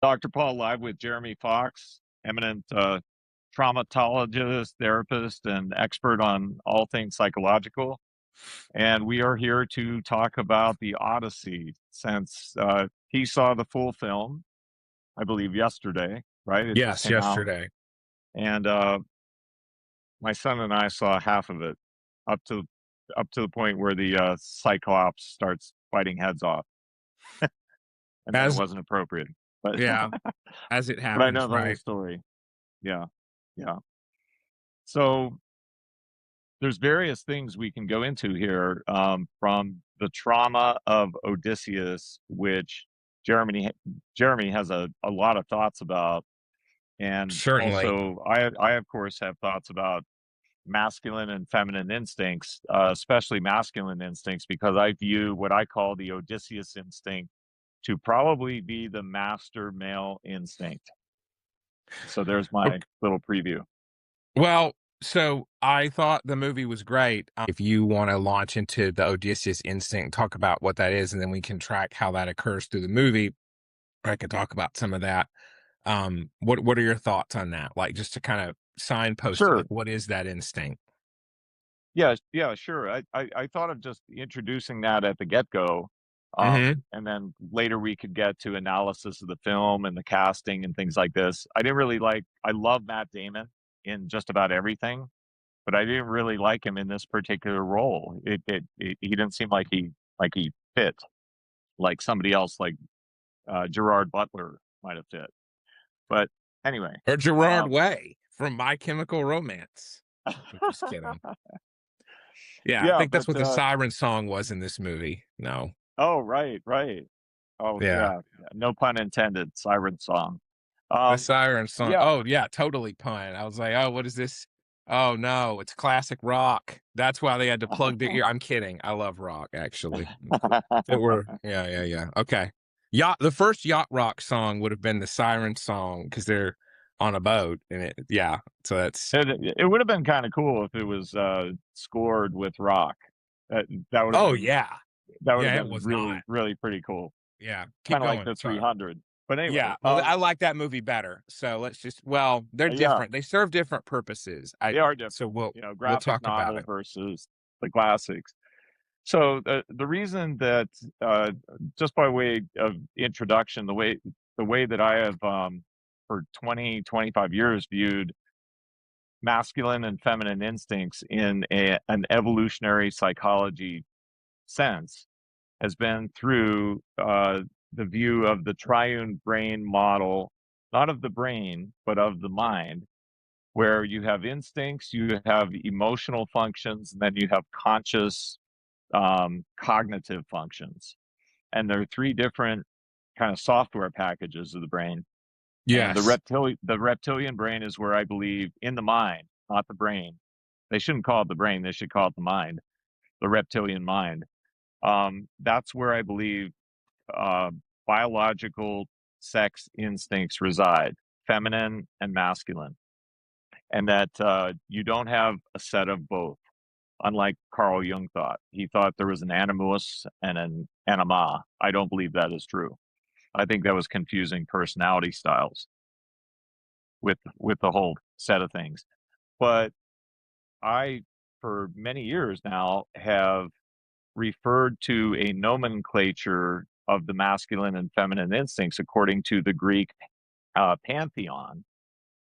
Dr. Paul live with Jeremy Fox, eminent traumatologist, therapist, and expert on all things psychological. And we are here to talk about the Odyssey since he saw the full film, I believe, yesterday, right? It just Yes, came out. yesterday. And my son and I saw half of it up to the point where the Cyclops starts biting heads off, and then it As wasn't appropriate. But yeah, as it but I know happens, the whole right? story. Yeah, yeah. So there's various things we can go into here, from the trauma of Odysseus, which Jeremy Jeremy has a lot of thoughts about, and Certainly. also I of course have thoughts about masculine and feminine instincts, especially masculine instincts, because I view what I call the Odysseus instinct to probably be the master male instinct. So there's Ok my little preview. well, so I thought the movie was great. If you wanna launch into the Odysseus instinct, talk about what that is, and then we can track how that occurs through the movie, I could talk about some of that. What are your thoughts on that? Like, just to kind of signpost it, Sure. like, what is that instinct? Yeah, yeah, sure. I thought of just introducing that at the get-go, Mhm. and then later we could get to analysis of the film and the casting and things like this. I love Matt Damon in just about everything, but I didn't really like him in this particular role. He didn't seem like he fit, like somebody else, like Gerard Butler might have fit. But anyway, Or Gerard um, Way from My Chemical Romance. I'm just kidding. Yeah, I yeah, think that's but what the siren song was in this movie. No. oh, right, right. Oh, Yeah. yeah, yeah, no pun intended, siren song. The Um, siren song. yeah. Oh, yeah, totally pun. I was like, "Oh, what is this? Oh, no, it's classic rock." That's why they had to plug their ear. I'm kidding. I love rock, actually. If it were yeah, yeah, yeah. Okay. The first yacht rock song would have been the siren song because 'cause they're on a boat and yeah, so that's It would have been kinda cool if it was, scored with rock. That would have oh, been yeah. that would have Yeah, it been was really, not. really pretty cool, Yeah, keep kinda like going. the Sorry. 300. But anyway, Yeah, well, I like that movie better, so let's just well, they're yeah, different. They serve different purposes. I they are so different, we'll graphic talk about novel it. versus the classics. So the reason that, just by way of introduction, the way that I have, for 25 years viewed masculine and feminine instincts in an evolutionary psychology sense has been through the view of the triune brain model, not of the brain, but of the mind, where you have instincts, you have emotional functions, and then you have conscious cognitive functions. And there are three different kind of software packages of the brain. And Yes. the reptilian brain is where I believe in the mind, not the brain. They shouldn't call it the brain, they should call it the mind, the reptilian mind. That's where I believe uh, biological sex instincts reside, feminine and masculine, and that you don't have a set of both. Unlike Carl Jung thought, he thought there was an animus and an anima. I don't believe that is true. I think that was confusing personality styles with the whole set of things. But I, for many years now, have referred to a nomenclature of the masculine and feminine instincts according to the Greek pantheon,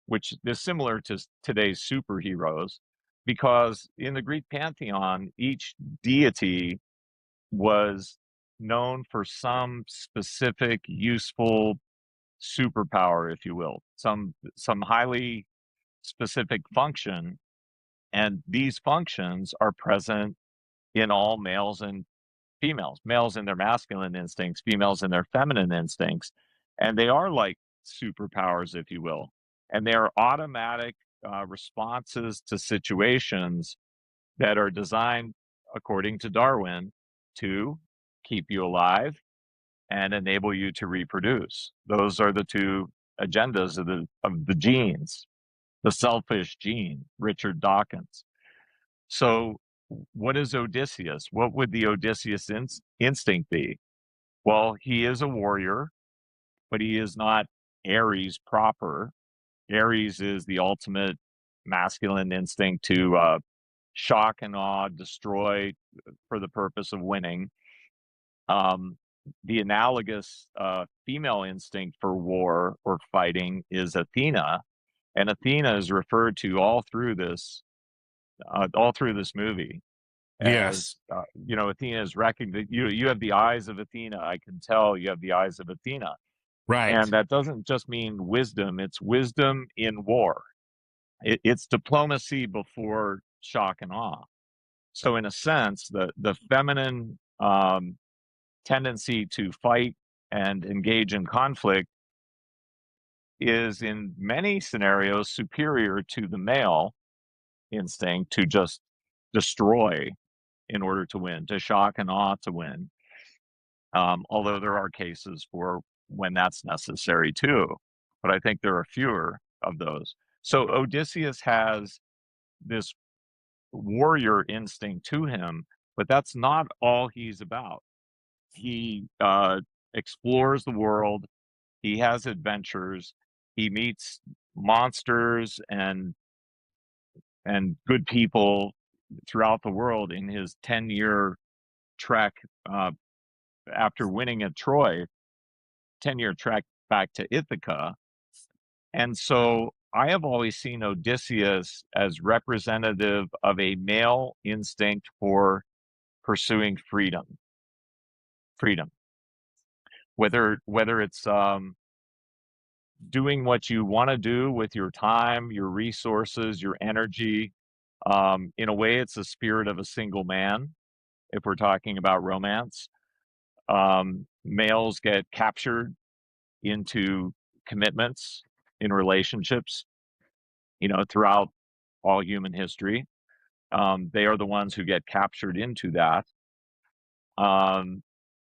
which is similar to today's superheroes, because in the Greek pantheon, each deity was known for some specific useful superpower, if you will, some highly specific function, and these functions are present in all males and females, males in their masculine instincts, females in their feminine instincts. And they are like superpowers, if you will. And they are automatic responses to situations that are designed, according to Darwin, to keep you alive and enable you to reproduce. Those are the two agendas of the genes, the selfish gene, Richard Dawkins. So, what is Odysseus? What would the Odysseus instinct be? Well, he is a warrior, but he is not Ares proper. Ares is the ultimate masculine instinct to shock and awe, destroy for the purpose of winning. Um, the analogous female instinct for war or fighting is Athena, and Athena is referred to all through this movie Yes. as Athena is recognized. You have the eyes of Athena. I can tell you have the eyes of Athena, and Right. that doesn't just mean wisdom. It's wisdom in war. It's diplomacy before shock and awe. So, in a sense, the feminine tendency to fight and engage in conflict is in many scenarios superior to the male instinct to just destroy in order to win, to shock and awe to win. Although there are cases for when that's necessary too, but I think there are fewer of those. So Odysseus has this warrior instinct to him, but that's not all he's about. He explores the world. He has adventures. He meets monsters and good people throughout the world in his 10-year trek after winning at Troy, 10-year trek back to Ithaca. And so I have always seen Odysseus as representative of a male instinct for pursuing freedom, whether it's doing what you want to do with your time, your resources, your energy. In a way, it's the spirit of a single man. If we're talking about romance, males get captured into commitments in relationships, throughout all human history. They are the ones who get captured into that.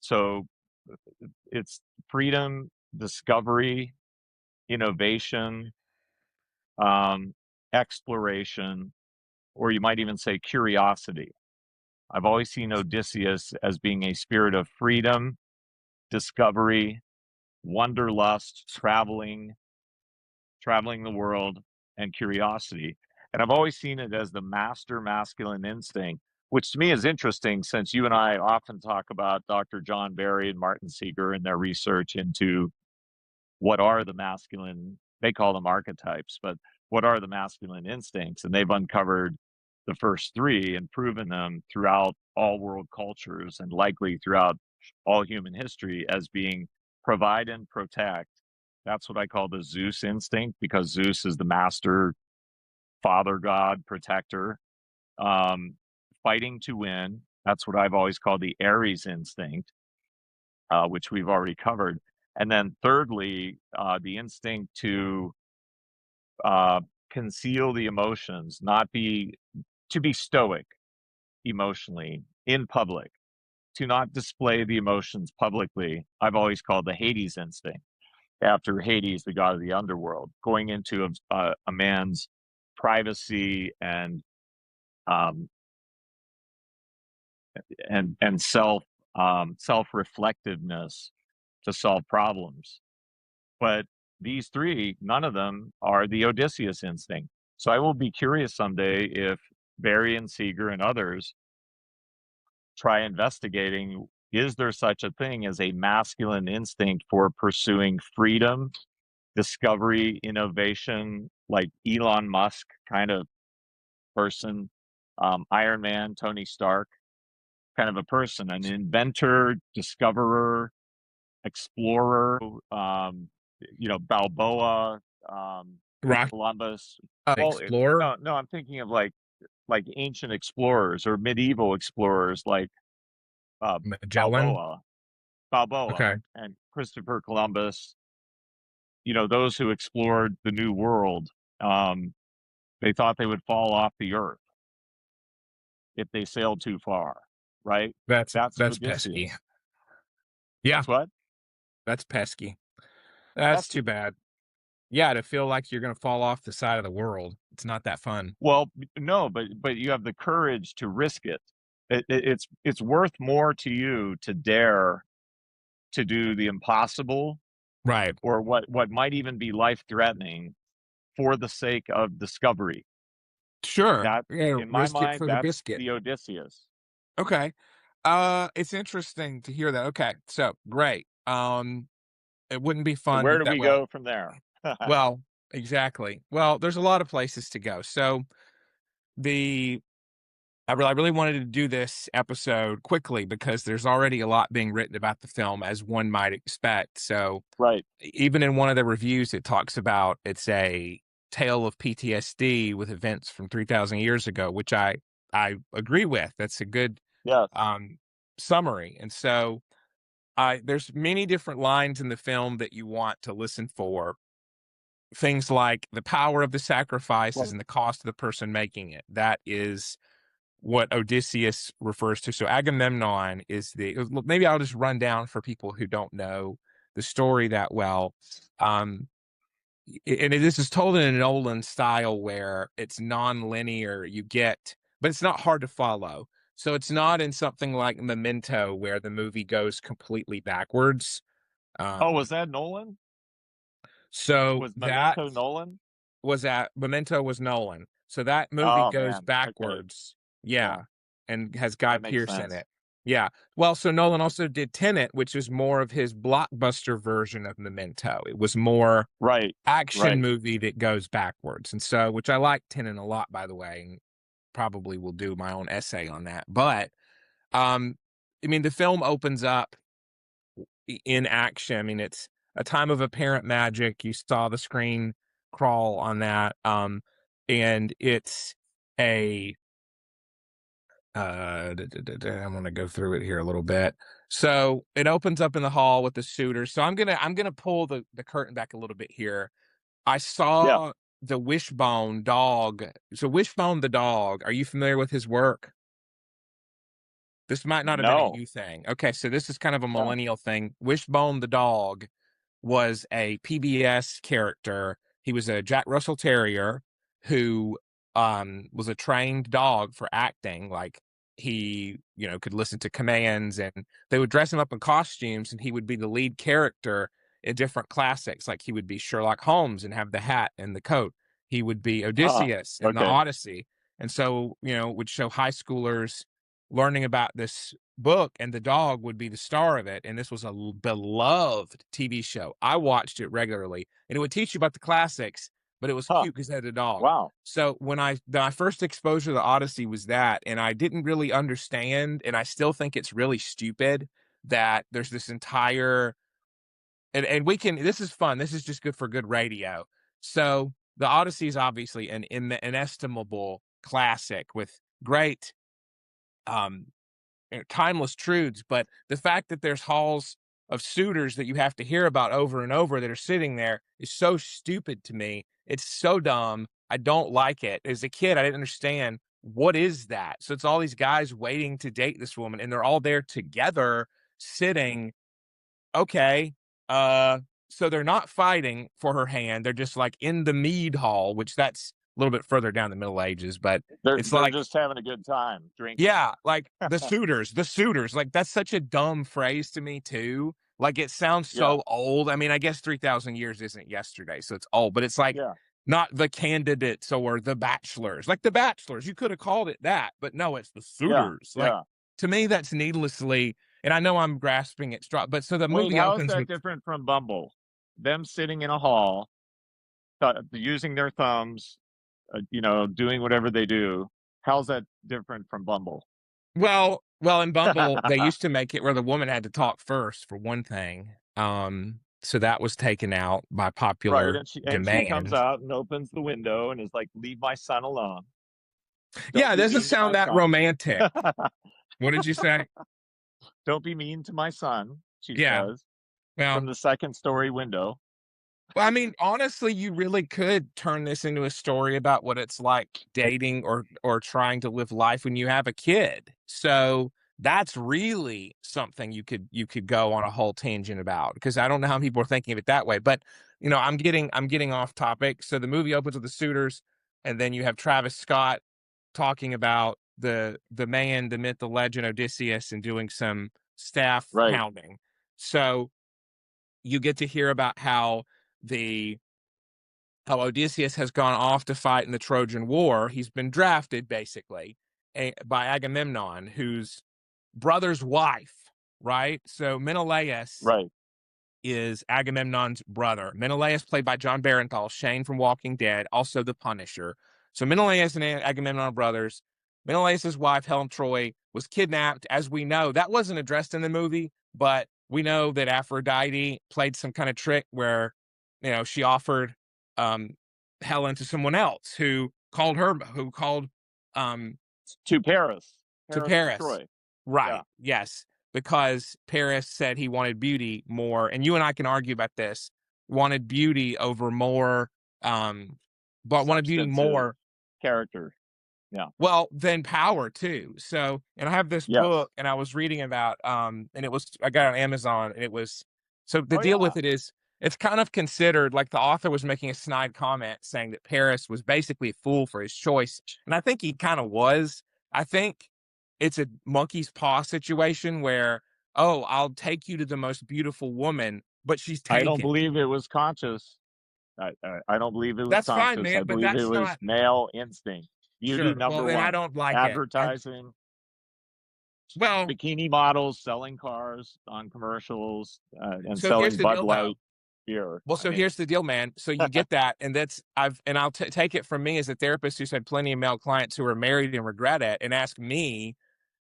So it's freedom, discovery, innovation, exploration, or you might even say curiosity. I've always seen Odysseus as being a spirit of freedom, discovery, wanderlust, traveling the world, and curiosity. And I've always seen it as the master masculine instinct, which to me is interesting since you and I often talk about Dr. John Barry and Martin Seeger and their research into what are the masculine, they call them archetypes, but what are the masculine instincts? And they've uncovered the first three and proven them throughout all world cultures and likely throughout all human history as being provide and protect. That's what I call the Zeus instinct, because Zeus is the master father god protector. Um, Fighting to win. That's what I've always called the Ares instinct, which we've already covered. And then thirdly, the instinct to uh, conceal the emotions, to be stoic emotionally in public, to not display the emotions publicly. I've always called the Hades instinct, after Hades, the god of the underworld, going into a man's privacy um, and self reflectiveness to solve problems. But these three, none of them are the Odysseus instinct. So I will be curious someday if Barry and Seeger and others try investigating, is there such a thing as a masculine instinct for pursuing freedom, discovery, innovation, like Elon Musk kind of person, Iron Man, Tony Stark kind of a person, an inventor, discoverer, explorer, Balboa, Rock Columbus. Well, Explorer. no, I'm thinking of like ancient explorers or medieval explorers like uh, Magellan. Balboa, Balboa, Okay. and Christopher Columbus. Those who explored the New World. They thought they would fall off the earth if they sailed too far, right? That's That's pesky. Odysseus. Yeah, That's what? that's pesky. That's too Pesky. bad. Yeah, to feel like you're gonna fall off the side of the world. It's not that fun. Well, no, but you have the courage to risk it. It's worth more to you to dare to do the impossible Right. or what might even be life threatening for the sake of discovery. Sure. That, Yeah, in my risk it mind, for the that's biscuit. the Odysseus. Okay. It's interesting to hear that. Okay. So great. It wouldn't be So fun where with do that. we go from there? Well, exactly. Well, there's a lot of places to go. So the I really wanted to do this episode quickly because there's already a lot being written about the film, as one might expect. So Right. even in one of the reviews, it talks about it's a tale of PTSD with events from 3,000 years ago, which I agree with. That's a good Yes. um, summary. And so there's many different lines in the film that you want to listen for. Things like the power of the sacrifices Well, and the cost of the person making it. That is what Odysseus refers to. So Agamemnon is maybe I'll just run down for people who don't know the story that well. Um, this is told in a Nolan style where it's non-linear. But it's not hard to follow. So it's not in something like Memento where the movie goes completely backwards. oh, Um, was that Nolan? so Was that Memento Nolan? Memento was Nolan. So that movie Oh goes man. Okay. backwards. Yeah, Yeah. And has Guy that makes Pearce in sense. it. Yeah. Well, so Nolan also did Tenet, which was more of his blockbuster version of Memento. It was more Right. action Right. movie that goes backwards. And so, which I like Tenet a lot, by the way, and probably will do my own essay on that. But, um, I mean, the film opens up in action. I mean, it's a time of apparent magic. You saw the screen crawl on that. And it's a I'm gonna go through it here a little bit. So it opens up in the hall with the suitors. So I'm gonna pull the curtain back a little bit here. I Yeah. saw the Wishbone dog. So Wishbone the dog. Are you familiar with his work? This might not have been a No. you thing. Okay, so this is kind of a Yeah. millennial thing. Wishbone the dog was a PBS character. He was a Jack Russell Terrier who was a trained dog for acting. Like he, could listen to commands, and they would dress him up in costumes, and he would be the lead character in different classics. Like he would be Sherlock Holmes and have the hat and the coat. He would be Ah. Odysseus in the Okay. Odyssey. And so, would show high schoolers learning about this book, and the dog would be the star of it. And this was a beloved TV show. I watched it regularly, and it would teach you about the classics, but it was Huh. cute because it had a dog. Wow. So when my first exposure to the Odyssey was that, and I didn't really understand, and I still think it's really stupid that there's this entire and we can. This is fun. This is just good for good radio. So the Odyssey is obviously an inestimable classic with great um timeless truths, but the fact that there's halls of suitors that you have to hear about over and over that are sitting there is so stupid to me. It's so dumb. I don't like it. As a kid, I didn't understand what is that. So it's all these guys waiting to date this woman, and they're all there together, sitting. Okay, uh, so they're not fighting for her hand. They're just like in the mead hall, which that's a little bit further down the Middle Ages, but They're it's they're like just having a good time drinking. yeah, like the suitors, like that's such a dumb phrase to me too. Like it sounds Yeah. so old. I mean, I guess 3,000 years isn't yesterday, so it's old, but it's like Yeah. not the candidates or the bachelors. Like the bachelors, you could have called it that, but no, it's the Yeah. suitors. Like Yeah. to me, that's needlessly, and I know I'm grasping at straw, but so the Wait, movie how is opens that with different from Bumble? Them sitting in a hall, using their thumbs, doing whatever they do. How's that different from Bumble? well, in Bumble, they used to make it where the woman had to talk first for one thing. So that was taken out by Right, popular and she comes demand. out and opens the window and is like, "Leave my son alone. Don't Yeah, it be doesn't mean to my sound that son. romantic. What did you say? Don't be mean to my son," she Yeah. says from Well, the second story window. I mean, honestly, you really could turn this into a story about what it's like dating or trying to live life when you have a kid. So that's really something you could go on a whole tangent about, because I don't know how people are thinking of it that way. But I'm getting off topic. So the movie opens with the suitors, and then you have Travis Scott talking about the man, the myth, the legend, Odysseus, and doing some staff Right. hounding. So you get to hear about how Odysseus has gone off to fight in the Trojan War. He's been drafted basically by Agamemnon, whose brother's wife, right? So Menelaus Right. is Agamemnon's brother. Menelaus, played by John Barenthal, Shane from Walking Dead, also the Punisher. So Menelaus and Agamemnon are brothers. Menelaus' wife, Helen Troy, was kidnapped. As we know, that wasn't addressed in the movie, but we know that Aphrodite played some kind of trick where, she offered um, Helen to someone else who called um, To Paris. to Paris to Paris. Troy. Yeah. Right. Yes. Because Paris said he wanted beauty more, and you and I can argue about this, wanted beauty over more, but wanted beauty Substantive more, character. Yeah. well, than power too. So, and I have this Yes. book and I was reading about, and I got it on Amazon, and so the Oh deal yeah. with it is, it's kind of considered like the author was making a snide comment saying that Paris was basically a fool for his choice. And I think he kind of was. I think it's a monkey's paw situation where, oh, I'll take you to the most beautiful woman, but she's I don't taken. believe it was conscious. I don't believe it was That's fine, conscious. I man, but believe it that's was not male instinct. Beauty sure. Well, number then I one. don't like it. Advertising, Well, bikini models selling cars on commercials, and so here's selling the Bud deal though. Light beer. Well, I so mean, here's the deal, man. So you get that, and I'll take it from me as a therapist who's had plenty of male clients who are married and regret it, and ask me,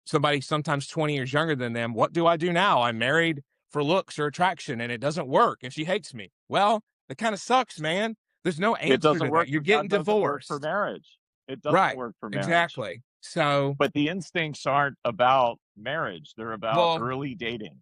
somebody sometimes 20 years younger than them, what do I do now? I'm married for looks or attraction, and it doesn't work, and she hates me. Well, it kind of sucks, man. There's no it answer doesn't to that. work You're for getting that doesn't work for divorced, marriage. It doesn't right? work for marriage. Exactly. So, But the instincts aren't about marriage. They're about well, early dating.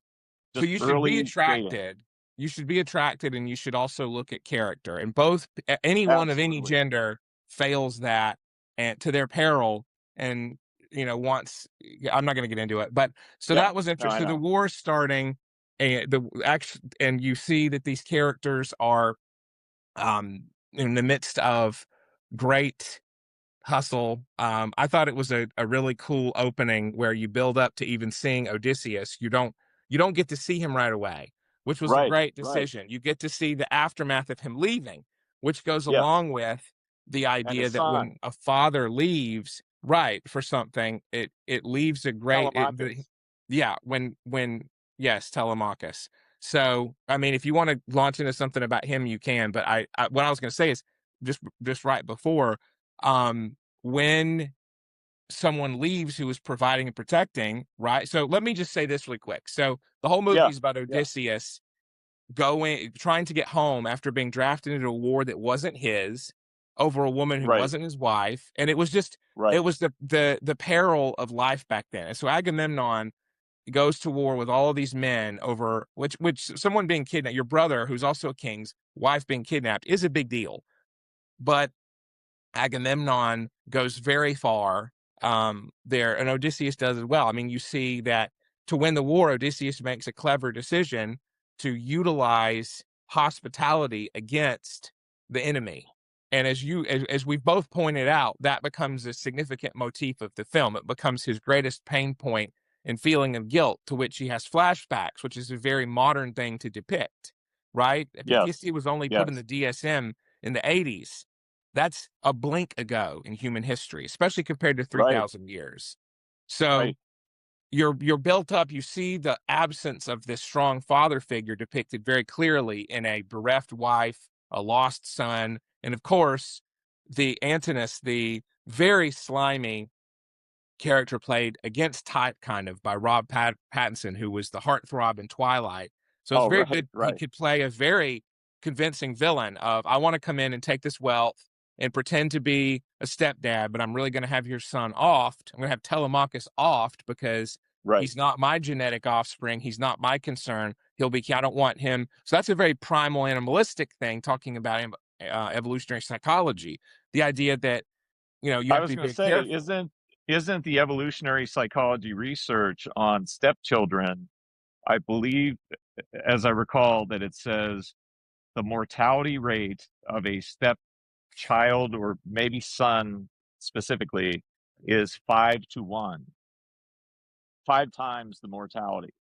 so Just you should be early dating. attracted. You should be attracted, and you should also look at character. And both, anyone of any Absolutely. gender fails that, and to their peril. And wants. I'm not going to get into it, but so Yeah. that was No, I interesting. So the know. war is starting, and you see that these characters are in the midst of great hustle. I thought it was a really cool opening where you build up to even seeing Odysseus. You don't get to see him right away, which was a Right. great Right. decision. You get to see the aftermath of him leaving, which goes Yes. along with the And idea his that when son, a father leaves, right, for something, it leaves a great Telemachus. yeah, when yes, Telemachus. So, I mean, if you want to launch into something about him, you can. But what I was going to say is just right before, when someone leaves who is providing and protecting, right? So let me just say this really quick. So the whole movie Yeah. is about Yeah. Odysseus trying to get home after being drafted into a war that wasn't his, over a woman who Right. wasn't his wife, and it was just it Right. was the peril of life back then. And so Agamemnon goes to war with all of these men over which someone being kidnapped, your brother who's also a king's wife being kidnapped, is a big deal. But Agamemnon goes very far there, and Odysseus does as well. I mean, you see that to win the war, Odysseus makes a clever decision to utilize hospitality against the enemy. And as we've both pointed out, that becomes a significant motif of the film. It becomes his greatest pain point and feeling of guilt, to which he has flashbacks, which is a very modern thing to depict, right? Yes. PTSD was only put in the Yes. DSM in the 80s. That's a blink ago in human history, especially compared to Right. 3,000 years. So Right. you're built up. You see the absence of this strong father figure depicted very clearly in a bereft wife, a lost son, and of course, the Antinous, the very slimy character played against type kind of by Rob Pattinson, who was the heartthrob in Twilight. So it's Oh, very right. good. He Right. could play a very convincing villain of, I want to come in and take this wealth and pretend to be a stepdad, but I'm really going to have your son offed. I'm going to have Telemachus offed because Right. he's not my genetic offspring. He's not my concern. I don't want him. So that's a very primal animalistic thing, talking about evolutionary psychology. The idea that, you I have to was be going to very say, careful. isn't the evolutionary psychology research on stepchildren? I believe, as I recall, that it says the mortality rate of a stepchild or maybe son specifically is 5 to 1, 5 times the mortality.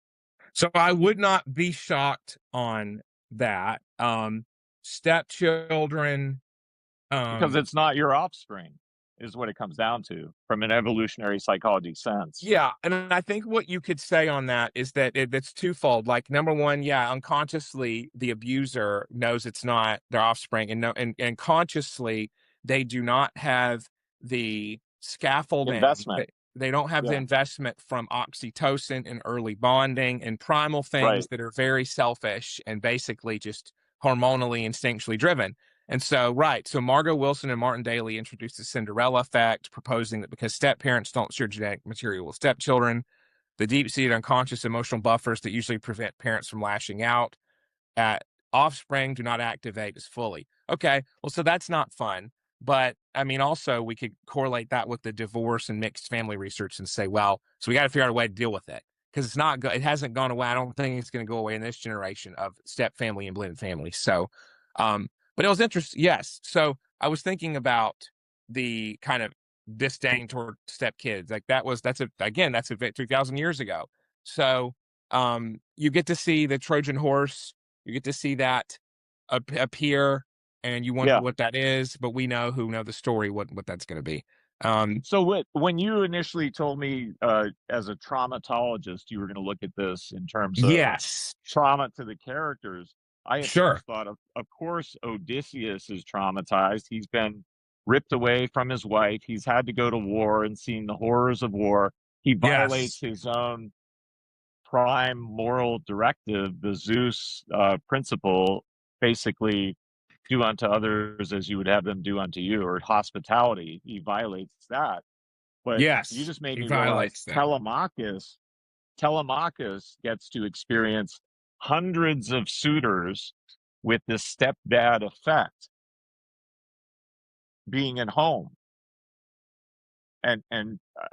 So I would not be shocked on that. Stepchildren, Because um, it's not your offspring, is what it comes down to from an evolutionary psychology sense. yeah, and I think what you could say on that is that it's twofold. Like number one, yeah, unconsciously the abuser knows it's not their offspring, and no, and consciously they do not have the scaffolding. Investment. They don't have the Yeah. investment from oxytocin and early bonding and primal things Right. that are very selfish and basically just hormonally, instinctually driven. And so, right. So Margot Wilson and Martin Daly introduced the Cinderella effect, proposing that because step parents don't share genetic material with stepchildren, the deep-seated unconscious emotional buffers that usually prevent parents from lashing out at offspring do not activate as fully. Okay, well, so that's not fun. But I mean, also we could correlate that with the divorce and mixed family research and say, well, so we got to figure out a way to deal with it because it's not it hasn't gone away. I don't think it's going to go away in this generation of step family and blended families. So, um, but it was interesting. Yes, so I was thinking about the kind of disdain toward step kids. Like that's a 3,000 years ago. So you get to see the Trojan horse, you get to see that appear, and you wonder Yeah. what that is, but we know who know the story what that's going to be. So when you initially told me as a traumatologist you were going to look at this in terms of Yes, trauma to the characters, I at sure. first thought of course Odysseus is traumatized. He's been ripped away from his wife. He's had to go to war and seen the horrors of war. He violates Yes, his own prime moral directive, the Zeus principle, basically do unto others as you would have them do unto you, or hospitality. He violates that. But you yes, just made he me realize violates that. Telemachus gets to experience hundreds of suitors with this stepdad effect being at home. And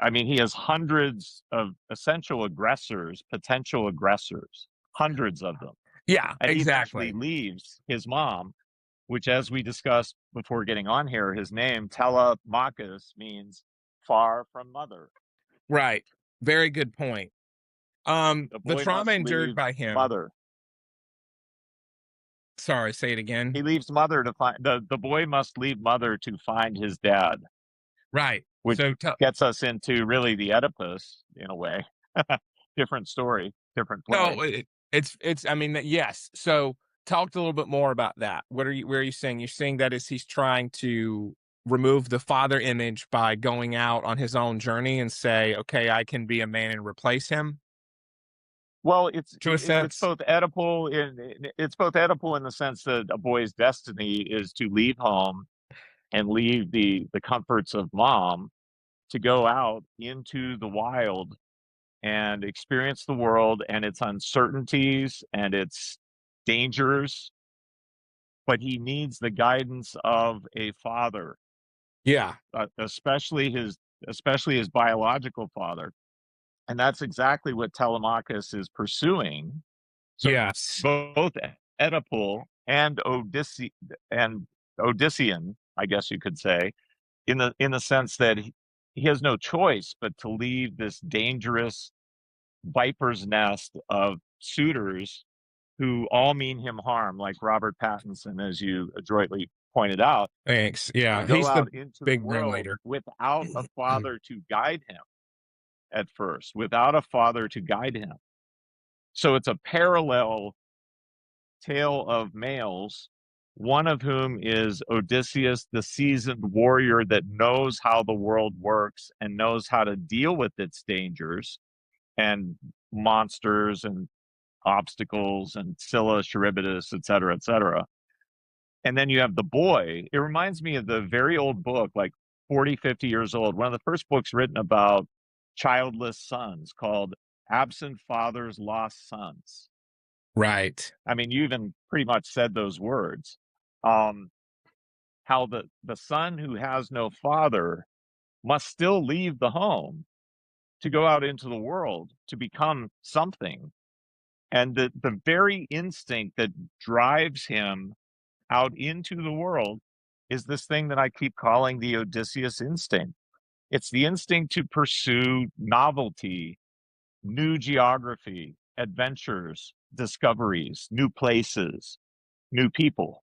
I mean, he has hundreds of essential aggressors, potential aggressors, hundreds of them. Yeah, And he eventually exactly. leaves his mom, which, as we discussed before getting on here, his name Telemachus means far from mother. Right. Very good point. The The boy trauma must endured leave by him. mother. Sorry, say it again. He leaves mother to find the boy must leave mother to find his dad, Right. which gets us into really the Oedipus in a way. Different story, different play. No, it's I mean, yes. So talk a little bit more about that. Where are you saying? You're saying that is he's trying to remove the father image by going out on his own journey and say, okay, I can be a man and replace him Well, to a it's sense. both Oedipal it's both Oedipal in the sense that a boy's destiny is to leave home and leave the comforts of mom to go out into the wild and experience the world and its uncertainties and its dangers, but he needs the guidance of a father, Yeah. especially his biological father. And that's exactly what Telemachus is pursuing. So Yes. both Oedipal and Odyssean, I guess you could say, in the sense that he has no choice but to leave this dangerous viper's nest of suitors who all mean him harm, like Robert Pattinson, as you adroitly pointed out, Thanks. to Yeah. go He's the out into the big world ringleader. without a father to guide him at first, without a father to guide him. So it's a parallel tale of males, one of whom is Odysseus, the seasoned warrior that knows how the world works and knows how to deal with its dangers and monsters and obstacles and Scylla, Charybdis, et cetera, et cetera. And then you have the boy. It reminds me of the very old book, like 40, 50 years old, one of the first books written about childless sons called Absent Fathers, Lost Sons. Right. I mean, you even pretty much said those words. Um, how the son who has no father must still leave the home to go out into the world to become something. And the very instinct that drives him out into the world is this thing that I keep calling the Odysseus instinct. It's the instinct to pursue novelty, new geography, adventures, discoveries, new places. new people.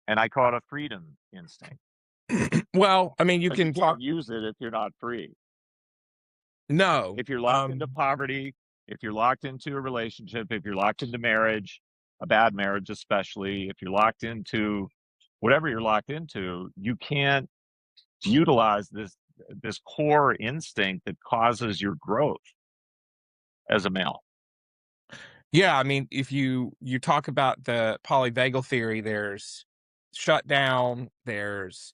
And I call it a freedom instinct. Well, I mean, you But you can talk. can't use it if you're not free. No. If you're locked into poverty, if you're locked into a relationship, if you're locked into marriage, a bad marriage especially, if you're locked into whatever you're locked into, you can't utilize this core instinct that causes your growth as a male. Yeah, I mean, if you talk about the polyvagal theory, there's shutdown, there's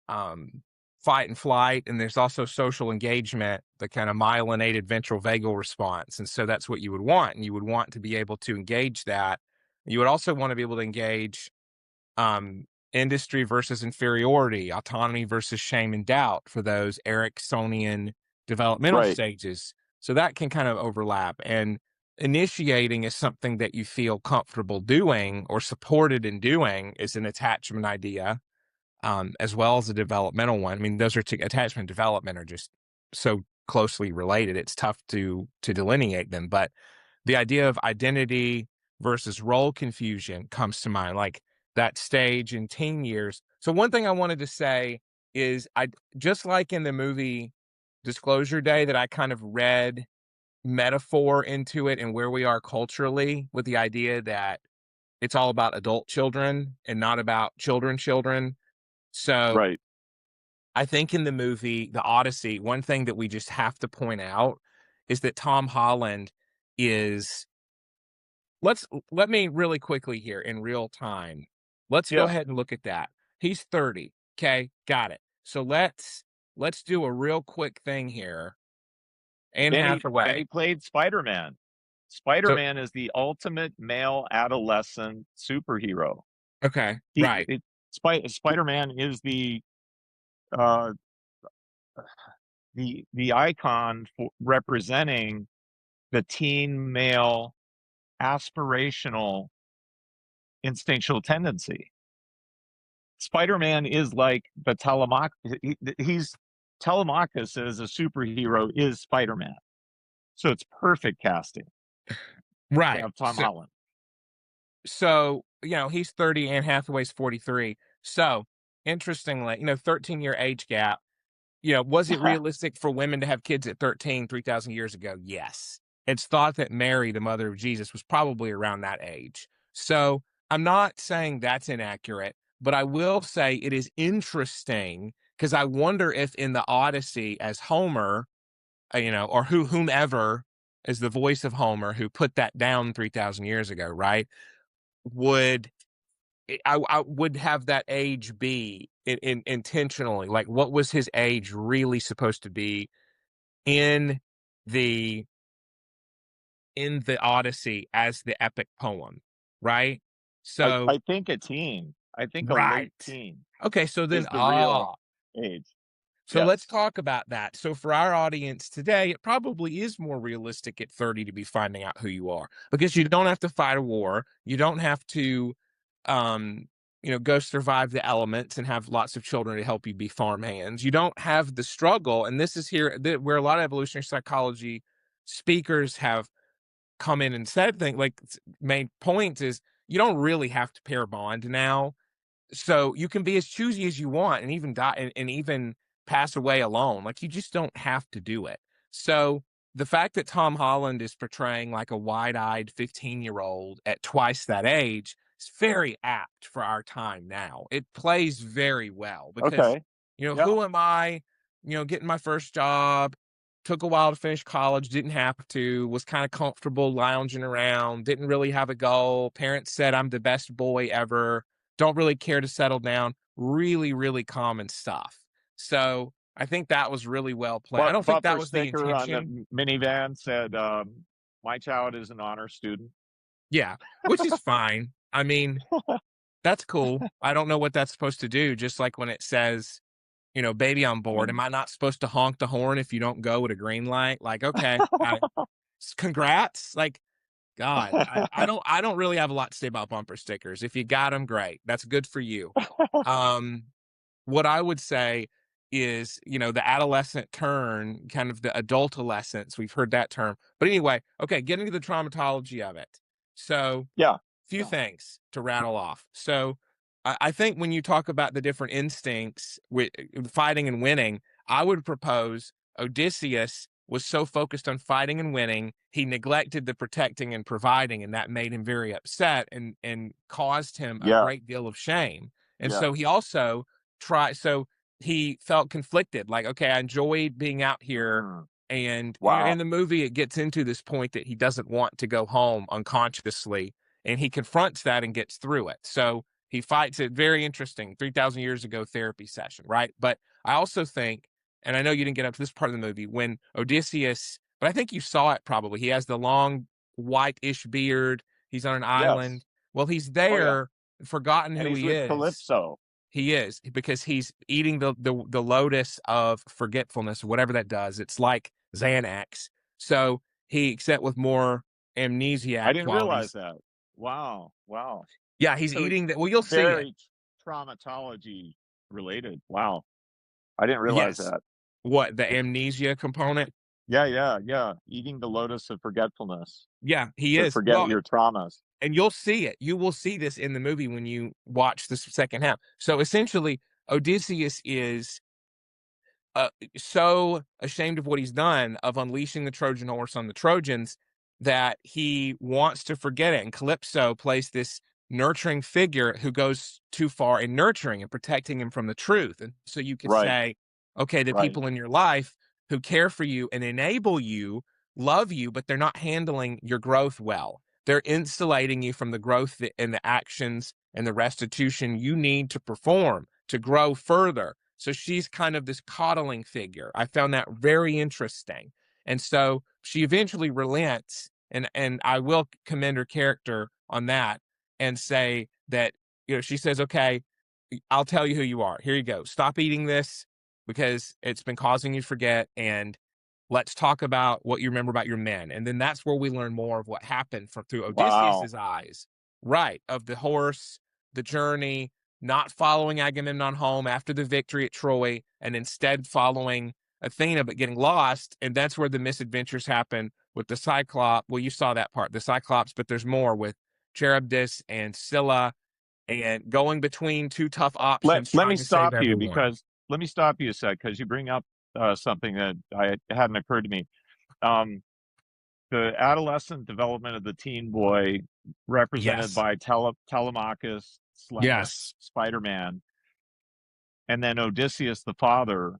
um, fight and flight, and there's also social engagement, the kind of myelinated ventral vagal response. And so that's what you would want. And you would want to be able to engage that. You would also want to be able to engage industry versus inferiority, autonomy versus shame and doubt for those Ericksonian developmental Right. stages. So that can kind of overlap. And initiating is something that you feel comfortable doing or supported in doing is an attachment idea, as well as a developmental one. I mean, those are attachment and development are just so closely related. It's tough to delineate them, but the idea of identity versus role confusion comes to mind, like that stage in teen years. So one thing I wanted to say is I just like in the movie Disclosure Day that I kind of read metaphor into it and where we are culturally with the idea that it's all about adult children and not about children. So Right. I think in the movie The Odyssey, one thing that we just have to point out is that Tom Holland is let me really quickly here in real time. Let's go Yeah. ahead and look at that. He's 30. Okay, got it. So let's do a real quick thing here. Anne And Hathaway. he played Spider-Man. So Spider-Man is the ultimate male adolescent superhero. okay, He right. it, Spider-Man is uh the icon for representing the teen male aspirational instinctual tendency. Spider-Man is like the Telemachus. He's Telemachus as a superhero is Spider-Man. So it's perfect casting to Right. have Tom Holland. So, he's 30, Anne Hathaway's 43. So, interestingly, 13-year age gap. Was it realistic for women to have kids at 13 3,000 years ago? Yes. It's thought that Mary, the mother of Jesus, was probably around that age. So I'm not saying that's inaccurate, but I will say it is interesting because I wonder if in the Odyssey, as Homer, or whomever is the voice of Homer who put that down 3,000 years ago, right? Would I would have that age be intentionally, like what was his age really supposed to be in the Odyssey as the epic poem, right? So I think a teen. I think a late right. teen Okay, so then is the real age. so let's Yes. talk about that. So for our audience today, it probably is more realistic at 30 to be finding out who you are because you don't have to fight a war. You don't have to um, go survive the elements and have lots of children to help you be farmhands. You don't have the struggle, and this is here where a lot of evolutionary psychology speakers have come in and said things like main points is you don't really have to pair bond now, so you can be as choosy as you want and even die and even pass away alone. Like you just don't have to do it. So the fact that Tom Holland is portraying like a wide-eyed 15-year-old at twice that age is very apt for our time now. It plays very well because, Okay. Yeah. who am I, getting my first job, took a while to finish college, didn't have to, was kind of comfortable lounging around, didn't really have a goal. Parents said I'm the best boy ever, don't really care to settle down. Really, really common stuff. So I think that was really well played. I don't think that Bumper was the sticker on intention. the minivan said, "My child is an honor student." Yeah, which is fine. I mean, that's cool. I don't know what that's supposed to do. Just like when it says, baby on I board, am mean, I not supposed to honk the horn if you don't go at a green light? Like, okay, congrats. Like, God, I don't really have a lot to say about bumper stickers. If you got them, great. That's good for you. Um, what I would say is, the adolescent turn, kind of the adultolescence. We've heard that term. But anyway, okay, getting to the traumatology of it. So yeah. few Yeah. things to rattle off. So I think when you talk about the different instincts with fighting and winning, I would propose Odysseus was so focused on fighting and winning, he neglected the protecting and providing, and that made him very upset and caused him a Yeah. great deal of shame. And Yeah. so he also so he felt conflicted, like, okay, I enjoyed being out here. Mm. And Wow. in the movie, it gets into this point that he doesn't want to go home unconsciously, and he confronts that and gets through it. So he fights it. Very interesting. 3,000 years ago therapy session, right? But I also think, and I know you didn't get up to this part of the movie, when Odysseus, but I think you saw it probably. He has the long white-ish beard. He's on an Yes. island. Well, he's Oh yeah. there, forgotten And who he's he with is. Calypso. He is, because he's eating the lotus of forgetfulness, whatever that does. It's like Xanax. So he, except with more I amnesiac didn't realize qualities. that. Wow. Wow. Yeah, he's So eating that. Well, you'll see it. very traumatology related. Wow. I didn't realize Yes. that. What, the amnesia component? Yeah, yeah, yeah. Eating the lotus of forgetfulness Yeah, he to is. forget Well, your traumas. and you'll see it. You will see this in the movie when you watch the second half. So essentially, Odysseus is so ashamed of what he's done, of unleashing the Trojan horse on the Trojans, that he wants to forget it. And Calypso plays this nurturing figure who goes too far in nurturing and protecting him from the truth. And so you could Right, say, okay, the right. people in your life who care for you and enable you love you, but they're not handling your growth well. They're insulating you from the growth and the actions and the restitution you need to perform to grow further. So she's kind of this coddling figure. I found that very interesting. And so she eventually relents, and I will commend her character on that and say that, she says, okay, I'll tell you who you are. Here you go. Stop eating this because it's been causing you to forget, and let's talk about what you remember about your men. And then that's where we learn more of what happened through Wow. Odysseus's eyes, right? Of the horse, the journey, not following Agamemnon home after the victory at Troy, and instead following Athena, but getting lost. And that's where the misadventures happen with the Cyclops. Well, you saw that part, the Cyclops, but there's more with Charybdis and Scylla, and going between two tough Let options, let me trying to save stop you everyone. because let me stop you a sec because you bring up something that I hadn't occurred to me. Um, the adolescent development of the teen boy, represented Yes. by Telemachus slash Yes. Spider-Man, and then Odysseus the father,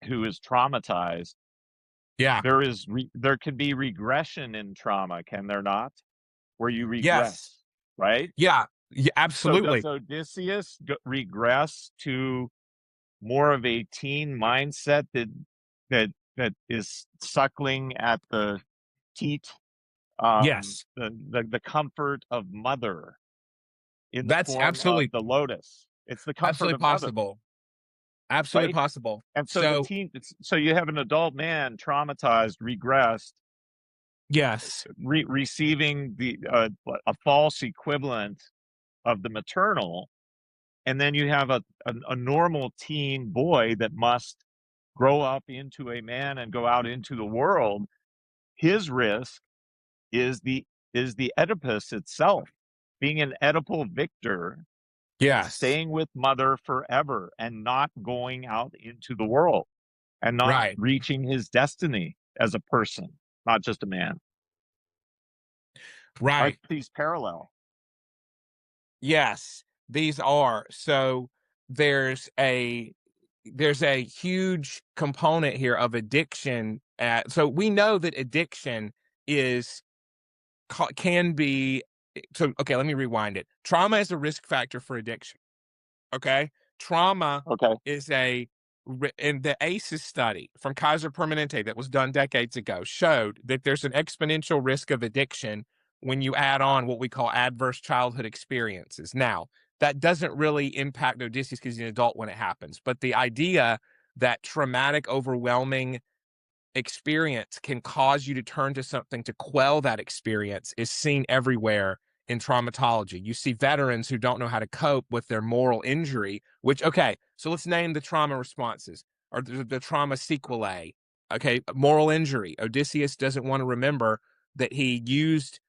who is traumatized. Yeah. There can be regression in trauma, can there not? Where you Yes. regress, right? Yeah. Yeah, So does absolutely. Odysseus regress to more of a teen mindset that is suckling at the teat, Yes. the comfort of mother in the That's form of absolutely the lotus? It's the comfort absolutely of mother, possible. Absolutely right? possible. And so So, so you have an adult man traumatized, regressed, yes. receiving a false equivalent of the maternal, and then you have a normal teen boy that must grow up into a man and go out into the world. His risk is the Oedipus itself, being an Oedipal victor and Yes. staying with mother forever and not going out into the world and not Right. reaching his destiny as a person, not just a man. Aren't Right. these parallel? Yes. These are. So there's a there's a huge component here of addiction. So we know that addiction is can be. So okay, let me rewind it. Trauma is a risk factor for addiction. Okay, trauma Okay. is in the ACEs study from Kaiser Permanente that was done decades ago showed that there's an exponential risk of addiction when you add on what we call adverse childhood experiences. Now, that doesn't really impact Odysseus because he's an adult when it happens, but the idea that traumatic, overwhelming experience can cause you to turn to something to quell that experience is seen everywhere in traumatology. You see veterans who don't know how to cope with their moral injury, which, okay, so let's name the trauma responses or the trauma sequelae. Okay, moral injury. Odysseus doesn't want to remember that he used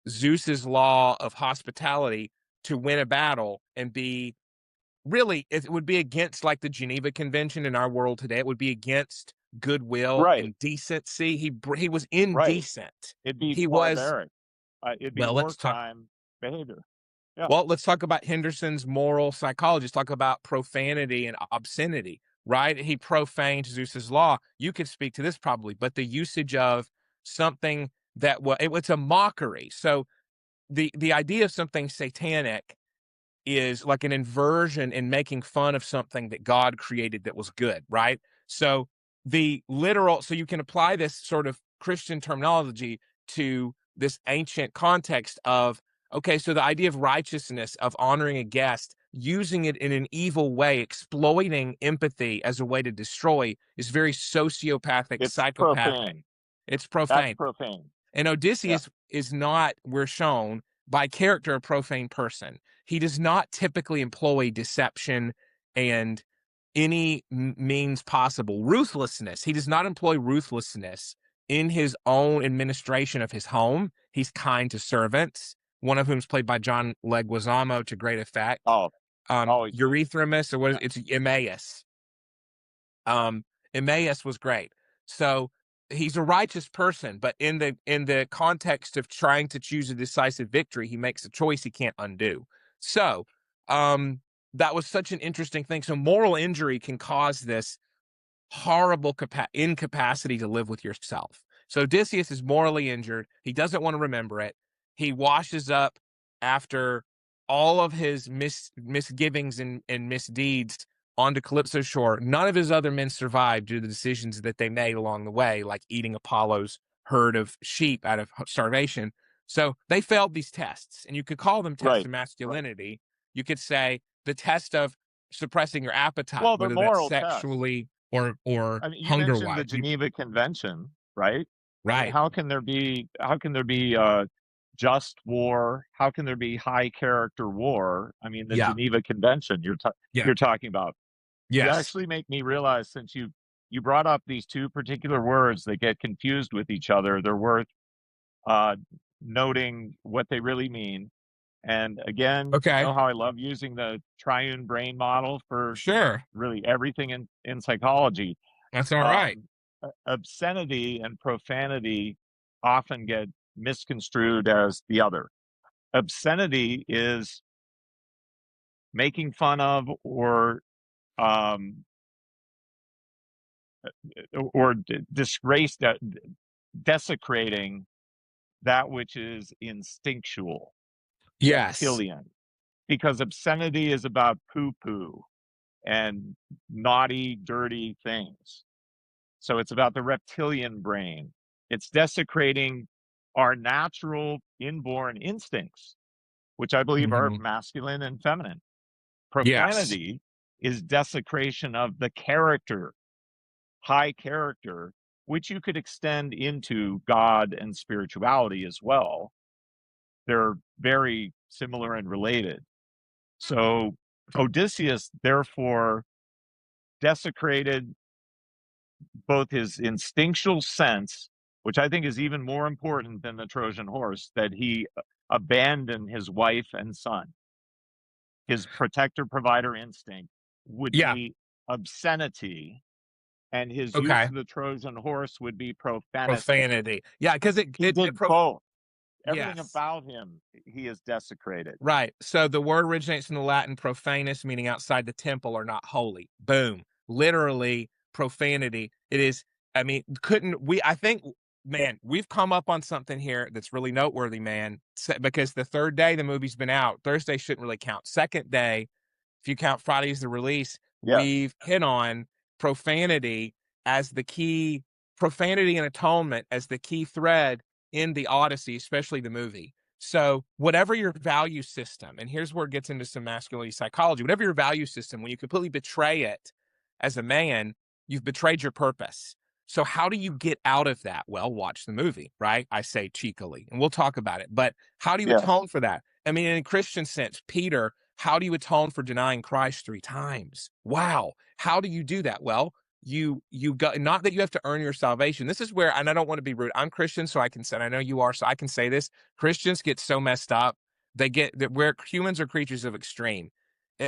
Zeus's law of hospitality to win a battle and be really, it would be against like the Geneva Convention in our world today. It would be against goodwill Right. and decency. He was Right. indecent. It'd be He was, barbaric. It'd be well, let's talk. wartime behavior. Yeah. Well, let's talk about Henderson's moral psychology. Let's talk about profanity and obscenity, right? He profaned Zeus's law. You could speak to this probably, but the usage of something that it's a mockery. So the idea of something satanic is like an inversion in making fun of something that God created that was good, right? So so you can apply this sort of Christian terminology to this ancient context of, okay, so the idea of righteousness, of honoring a guest, using it in an evil way, exploiting empathy as a way to destroy is very sociopathic, It's psychopathic. profane. It's That's profane. profane. And Yeah. Odysseus is not, we're shown, by character, a profane person. He does not typically employ deception and any means possible. Ruthlessness. He does not employ ruthlessness in his own administration of his home. He's kind to servants, one of whom is played by John Leguizamo to great effect. Oh, Eurythromus, or what is it? It's Emmaus. Emmaus was great. So he's a righteous person, but in the context of trying to choose a decisive victory, he makes a choice he can't undo. So that was such an interesting thing. So moral injury can cause this horrible incapacity to live with yourself. So Odysseus is morally injured. He doesn't want to remember it. He washes up after all of his misgivings and misdeeds onto Calypso's shore. None of his other men survived due to the decisions that they made along the way, like eating Apollo's herd of sheep out of starvation. So they failed these tests, and you could call them tests of masculinity. You could say the test of suppressing your appetite, well, they're whether moral that's tests. sexually or I mean, you hunger mentioned wise. the Geneva Convention, right? Right. How can there be just war? How can there be high character war? I mean, the Yeah. Geneva Convention you're talking about. You Yes. actually make me realize, since you brought up these two particular words that get confused with each other, they're worth noting what they really mean. And again, Okay. you know how I love using the triune brain model for Sure. really everything in psychology. That's all right. Obscenity and profanity often get misconstrued as the other. Obscenity is making fun of or disgrace, desecrating that which is instinctual, Yes. reptilian, because obscenity is about poo-poo and naughty, dirty things. So it's about the reptilian brain. It's desecrating our natural inborn instincts, which I believe are masculine and feminine. Profanity is desecration of the character, high character, which you could extend into God and spirituality as well. They're very similar and related. So Odysseus, therefore, desecrated both his instinctual sense, which I think is even more important than the Trojan horse, that he abandoned his wife and son. His protector provider instinct would be obscenity, and his use of the Trojan horse would be profanity. Yeah, because it did both. Everything Yes. about him, he is desecrated. Right. So the word originates from the Latin profanus, meaning outside the temple or not holy. Boom. Literally profanity. It is, I mean, I think, man, we've come up on something here that's really noteworthy, man, because the third day the movie's been out, Thursday shouldn't really count. Second day, if you count Friday as the release, we've hit on profanity as the key, profanity and atonement as the key thread in the Odyssey, especially the movie. So whatever your value system, and here's where it gets into some masculinity psychology, whatever your value system, when you completely betray it as a man, you've betrayed your purpose. So how do you get out of that? Well, watch the movie, right? I say cheekily, and we'll talk about it. But how do you atone for that? I mean, in a Christian sense, Peter, how do you atone for denying Christ 3 times? Wow. How do you do that? Well, you got, not that you have to earn your salvation. This is where, and I don't want to be rude. I'm Christian, so I can say, and I know you are, so I can say this. Christians get so messed up. They get that where humans are creatures of extreme.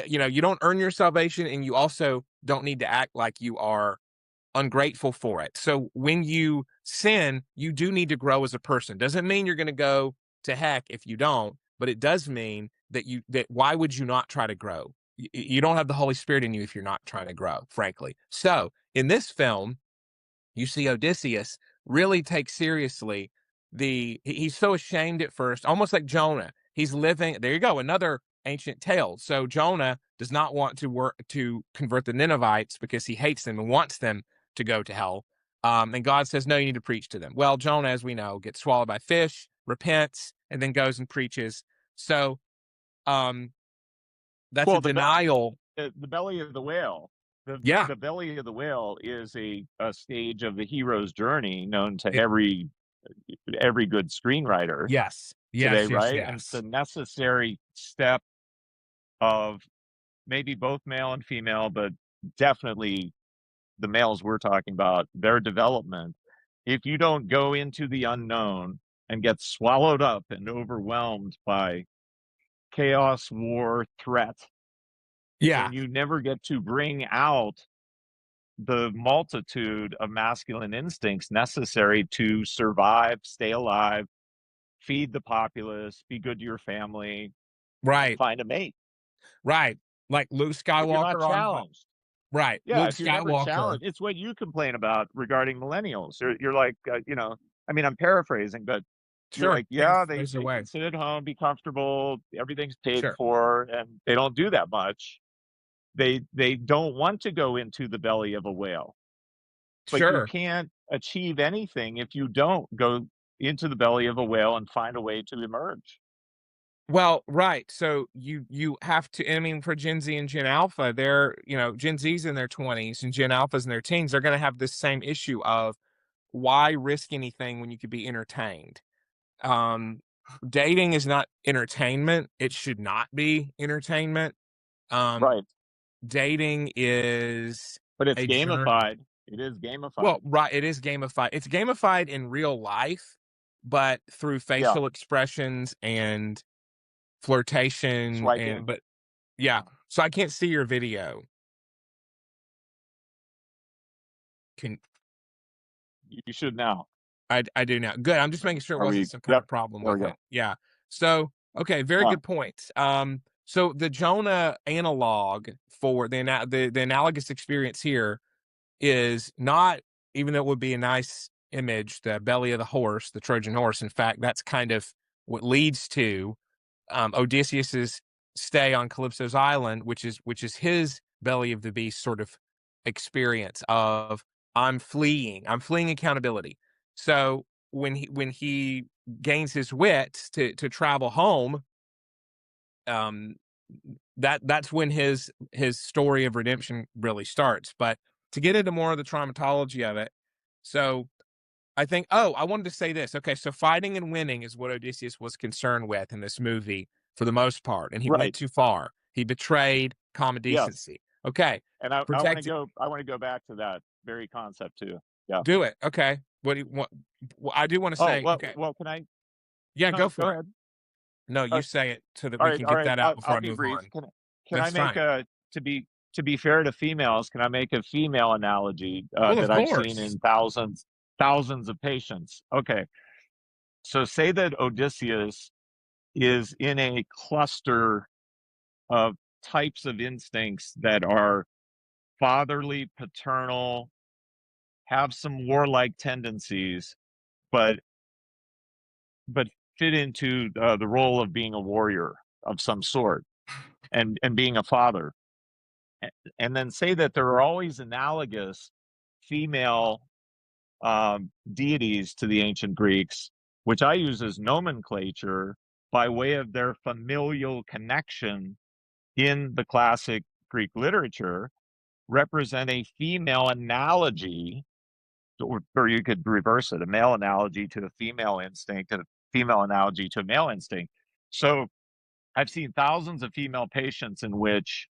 You don't earn your salvation, and you also don't need to act like you are ungrateful for it. So when you sin, you do need to grow as a person. Doesn't mean you're going to go to heck if you don't, but it does mean that why would you not try to grow? You don't have the Holy Spirit in you if you're not trying to grow, frankly. So in this film, you see Odysseus really take seriously he's so ashamed at first, almost like Jonah. He's living, there you go, another ancient tale. So Jonah does not want to work to convert the Ninevites because he hates them and wants them to go to hell. And God says, no, you need to preach to them. Well, Jonah, as we know, gets swallowed by fish, repents, and then goes and preaches. So um, that's a Well, denial. the belly of the whale. Yeah. The belly of the whale is a stage of the hero's journey known to It- every good screenwriter yes. today, Yes. Yes. right? And it's Yes. a necessary step of maybe both male and female, but definitely the males we're talking about, their development. If you don't go into the unknown and get swallowed up and overwhelmed by chaos, war, threat, Yeah. then you never get to bring out the multitude of masculine instincts necessary to survive, stay alive, feed the populace, be good to your family, and Right. find a mate. Right. Like Luke If you're not Skywalker on challenged, right. yeah, Luke if you're never Skywalker. challenged, it's what you complain about regarding millennials. You're like, I mean, I'm paraphrasing, but you're Sure. like, yeah, Paraphrase they away. can sit at home, be comfortable, everything's paid Sure. for, and they don't do that much. They don't want to go into the belly of a whale, but you Sure. can't achieve anything if you don't go into the belly of a whale and find a way to emerge. Well, right. So you have to, I mean, for Gen Z and Gen Alpha, Gen Z's in their 20s and Gen Alpha's in their teens, they're gonna have this same issue of why risk anything when you could be entertained? Um, Dating is not entertainment. It should not be entertainment. Um, Right. Dating is But it's a journey. gamified. It is Well, gamified. right, it is gamified. It's gamified in real life, but through Yeah. facial expressions and flirtation and Swiping. but yeah. So I can't see your video. Can You should now. I do now. Good. I'm just making sure it Are wasn't we? some kind Yep. of problem There we with go. it. Yeah. So, okay, very Huh. good point. So the Jonah analog for the analogous experience here is not, even though it would be a nice image, the belly of the horse, the Trojan horse. In fact, that's kind of what leads to Odysseus's stay on Calypso's island, which is his belly of the beast sort of experience of I'm fleeing accountability. So when he gains his wits to travel home, um, that's when his story of redemption really starts. But to get into more of the traumatology of it, so I think, oh, I wanted to say this. Okay, so fighting and winning is what Odysseus was concerned with in this movie for the most part, and he went Right. too far. He betrayed common Yes. decency. Okay, And I want to protect, go. I want to go back to that very concept too. Yeah. do it. Okay, what do you want? Well, I do want to Oh say, well. okay, Well, can I? yeah, go No, go for it. ahead. No, Uh, you say it so that all we right. can All get right. that out before I'll I be move brief. on. Can I That's make fine. a to be fair to females? Can I make a female analogy Well, of that I've seen course. in thousands of patients? Okay. So say that Odysseus is in a cluster of types of instincts that are fatherly, paternal, have some warlike tendencies, but but fit into the role of being a warrior of some sort and being a father. And then say that there are always analogous female deities to the ancient Greeks, which I use as nomenclature by way of their familial connection in the classic Greek literature, represent a female analogy, or you could reverse it, a male analogy to a female instinct and a female analogy to a male instinct. So I've seen thousands of female patients in which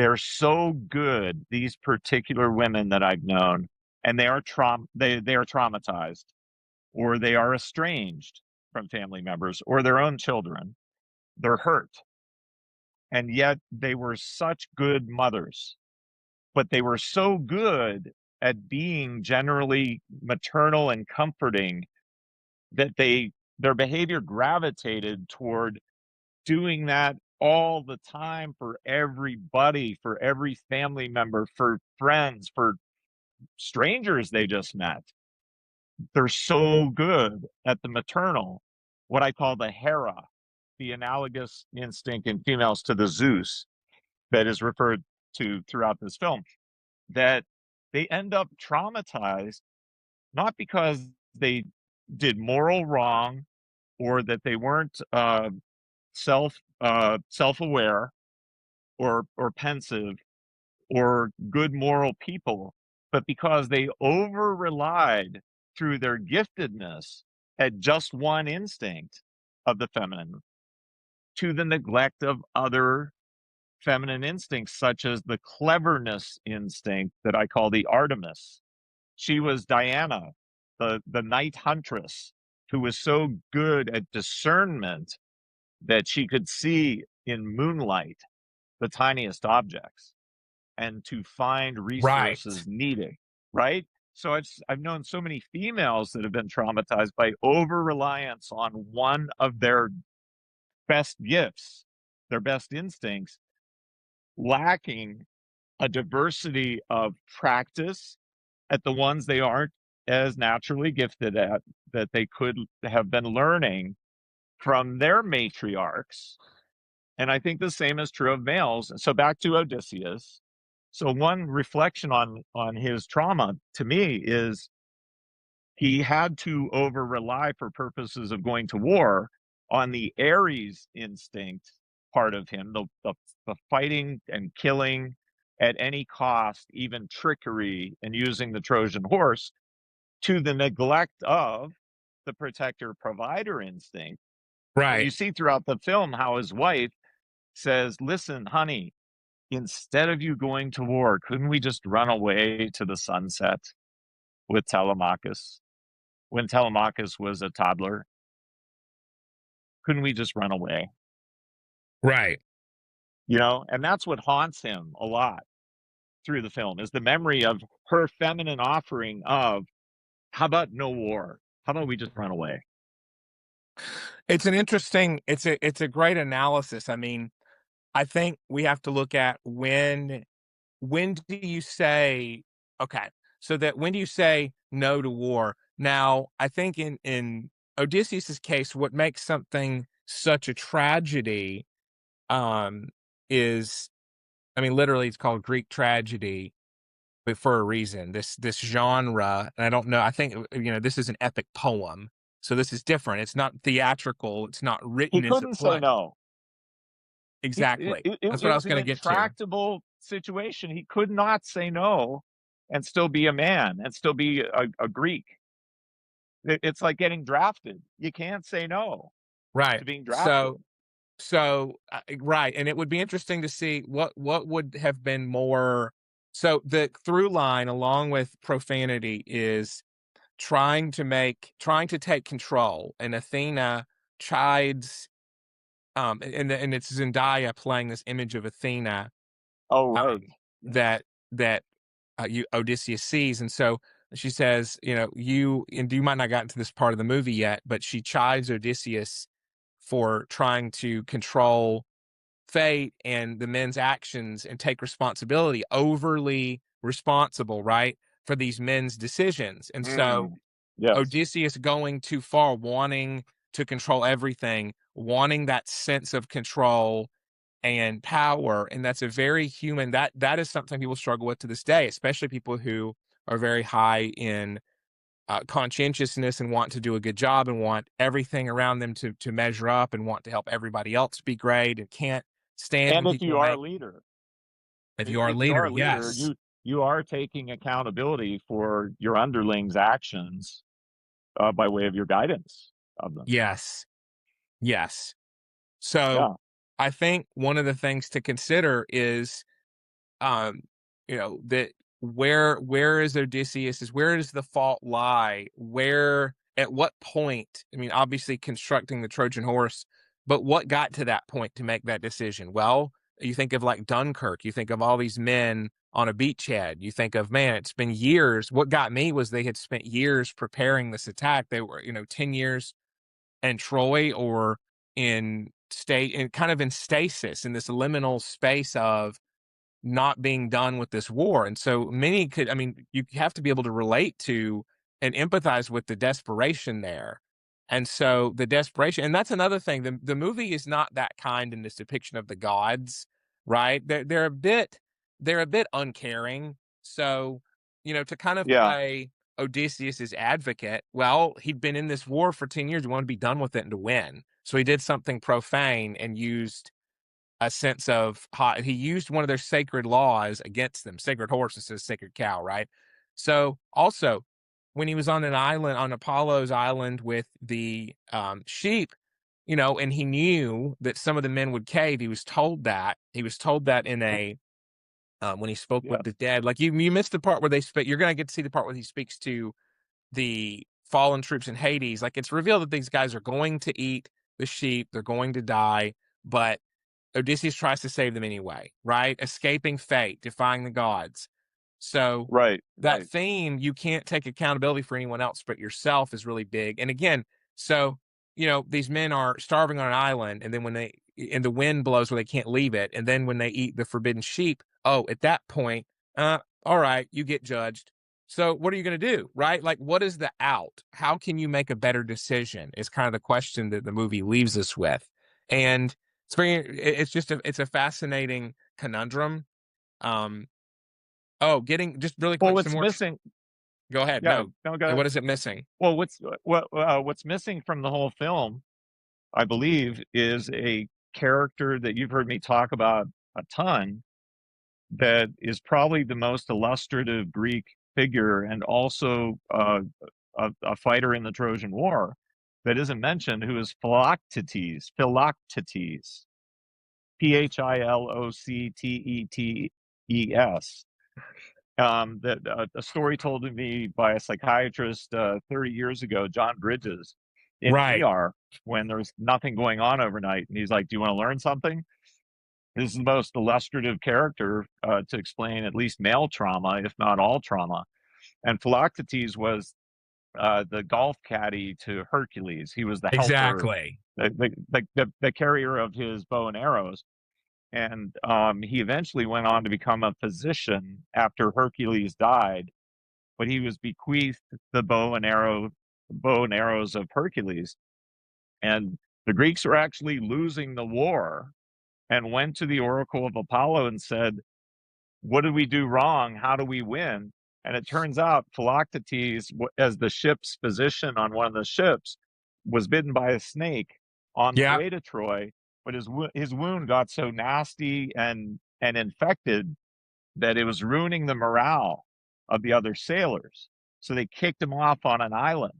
They're so good, these particular women that I've known, and they are traumatized, or they are estranged from family members or their own children. They're hurt. And yet they were such good mothers, but they were so good at being generally maternal and comforting that their behavior gravitated toward doing that all the time for everybody, for every family member, for friends, for strangers they just met. They're so good at the maternal, what I call the Hera, the analogous instinct in females to the Zeus that is referred to throughout this film, that they end up traumatized, not because they did moral wrong or that they weren't self-aware or pensive or good moral people, but because they over relied through their giftedness at just one instinct of the feminine to the neglect of other feminine instincts, such as the cleverness instinct that I call the Artemis. She was Diana, the night huntress, who was so good at discernment that she could see in moonlight the tiniest objects and to find Right. resources needed, right? So I've known so many females that have been traumatized by over reliance on one of their best gifts, their best instincts, lacking a diversity of practice at the ones they aren't as naturally gifted at, that they could have been learning from their matriarchs. And I think the same is true of males. So back to Odysseus. So one reflection on his trauma to me is he had to over rely for purposes of going to war on the Ares instinct part of him, the fighting and killing at any cost, even trickery and using the Trojan horse, to the neglect of the protector provider instinct. And Right. you see throughout the film how his wife says, listen, honey, instead of you going to war, couldn't we just run away to the sunset with Telemachus when Telemachus was a toddler? Couldn't we just run away? Right. And that's what haunts him a lot through the film is the memory of her feminine offering of, how about no war? How about we just run away? It's an interesting, it's a great analysis. I mean, I think we have to look at when do you say, okay, so that when do you say no to war? Now, I think in Odysseus's case, what makes something such a tragedy um is, I mean, literally it's called Greek tragedy, but for a reason. This genre, and I don't know, I think this is an epic poem. So this is different. It's not theatrical, it's not He written as a couldn't say play. no. Exactly. That's It what I was was an gonna get to. intractable situation. He could not say no and still be a man and still be a Greek. It's like getting drafted. You can't say no Right. to being drafted. So, right, and it would be interesting to see what would have been more. So the through line, along with profanity, is trying to take control, and Athena chides, and it's Zendaya playing this image of Athena, Oh, right. um, that that Odysseus sees, and so she says, you might not gotten to this part of the movie yet, but she chides Odysseus for trying to control fate and the men's actions and take responsibility, overly responsible, right, for these men's decisions. And so Mm, yes. Odysseus going too far, wanting to control everything, wanting that sense of control and power. And that's a very human, that is something people struggle with to this day, especially people who are very high in conscientiousness and want to do a good job and want everything around them to measure up and want to help everybody else be great and can't stand And when if people you are a make. leader, If you are a if you leader, are a leader, yes, you are taking accountability for your underlings' actions by way of your guidance of them. yes, yes. So Yeah. I think one of the things to consider is that where is Odysseus? Where does the fault lie? Where at what point? I mean, obviously constructing the Trojan horse, but what got to that point to make that decision? Well, you think of like Dunkirk, you think of all these men on a beachhead, you think of, man, it's been years. What got me was they had spent years preparing this attack. They were, 10 years in Troy or in kind of in stasis in this liminal space of not being done with this war. And so many I mean, you have to be able to relate to and empathize with the desperation there. And so the desperation, and that's another thing. The movie is not that kind in this depiction of the gods, right? They're a bit uncaring. So, to kind of Yeah. play Odysseus's advocate, well, he'd been in this war for 10 years. He wanted to be done with it and to win. So he did something profane and used a sense of he used one of their sacred laws against them, sacred horse instead of sacred cow, right? So also, when he was on an island, on Apollo's island with the sheep, and he knew that some of the men would cave. He was told that. He was told that in a when he spoke Yeah. with the dead. Like you missed the part where they speak. You're gonna get to see the part where he speaks to the fallen troops in Hades. Like it's revealed that these guys are going to eat the sheep. They're going to die, but Odysseus tries to save them anyway, right? Escaping fate, defying the gods. So Right. that Right. theme, you can't take accountability for anyone else but yourself, is really big. And again, so these men are starving on an island, and then and the wind blows where they can't leave it, and then when they eat the forbidden sheep, oh, at that point, all right, you get judged. So what are you going to do, right? Like, what is the out? How can you make a better decision? Is kind of the question that the movie leaves us with, and it's a fascinating conundrum. Just really Well, quick, some what's more. missing? Go ahead. Yeah. No. No, go And ahead. what is it missing? Well, what's missing from the whole film, I believe, is a character that you've heard me talk about a ton, that is probably the most illustrative Greek figure, and also a fighter in the Trojan War that isn't mentioned, who is Philoctetes. Philoctetes. Philoctetes. That a story told to me by a psychiatrist 30 years ago, John Bridges, in Right. ER, when there was nothing going on overnight. And he's like, "Do you want to learn something?" This is the most illustrative character to explain at least male trauma, if not all trauma. And Philoctetes was the golf caddy to Hercules. He was the helper, Exactly. the carrier of his bow and arrows. And he eventually went on to become a physician after Hercules died, but he was bequeathed the bow and arrows of Hercules. And the Greeks were actually losing the war, and went to the oracle of Apollo and said, "What did we do wrong? How do we win?" And it turns out Philoctetes, as the ship's physician on one of the ships, was bitten by a snake on the Yeah. way to Troy, but his wound got so nasty and infected that it was ruining the morale of the other sailors. So they kicked him off on an island.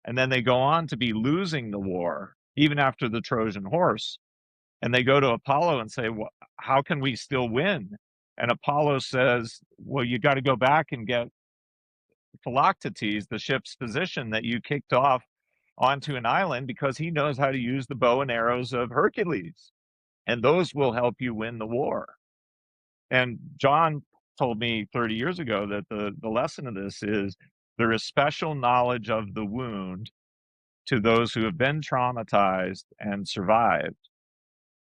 And then they go on to be losing the war, even after the Trojan horse. And they go to Apollo and say, "Well, how can we still win?" And Apollo says, "Well, you got to go back and get Philoctetes, the ship's physician that you kicked off onto an island, because he knows how to use the bow and arrows of Hercules. And those will help you win the war." And John told me 30 years ago that the lesson of this is there is special knowledge of the wound to those who have been traumatized and survived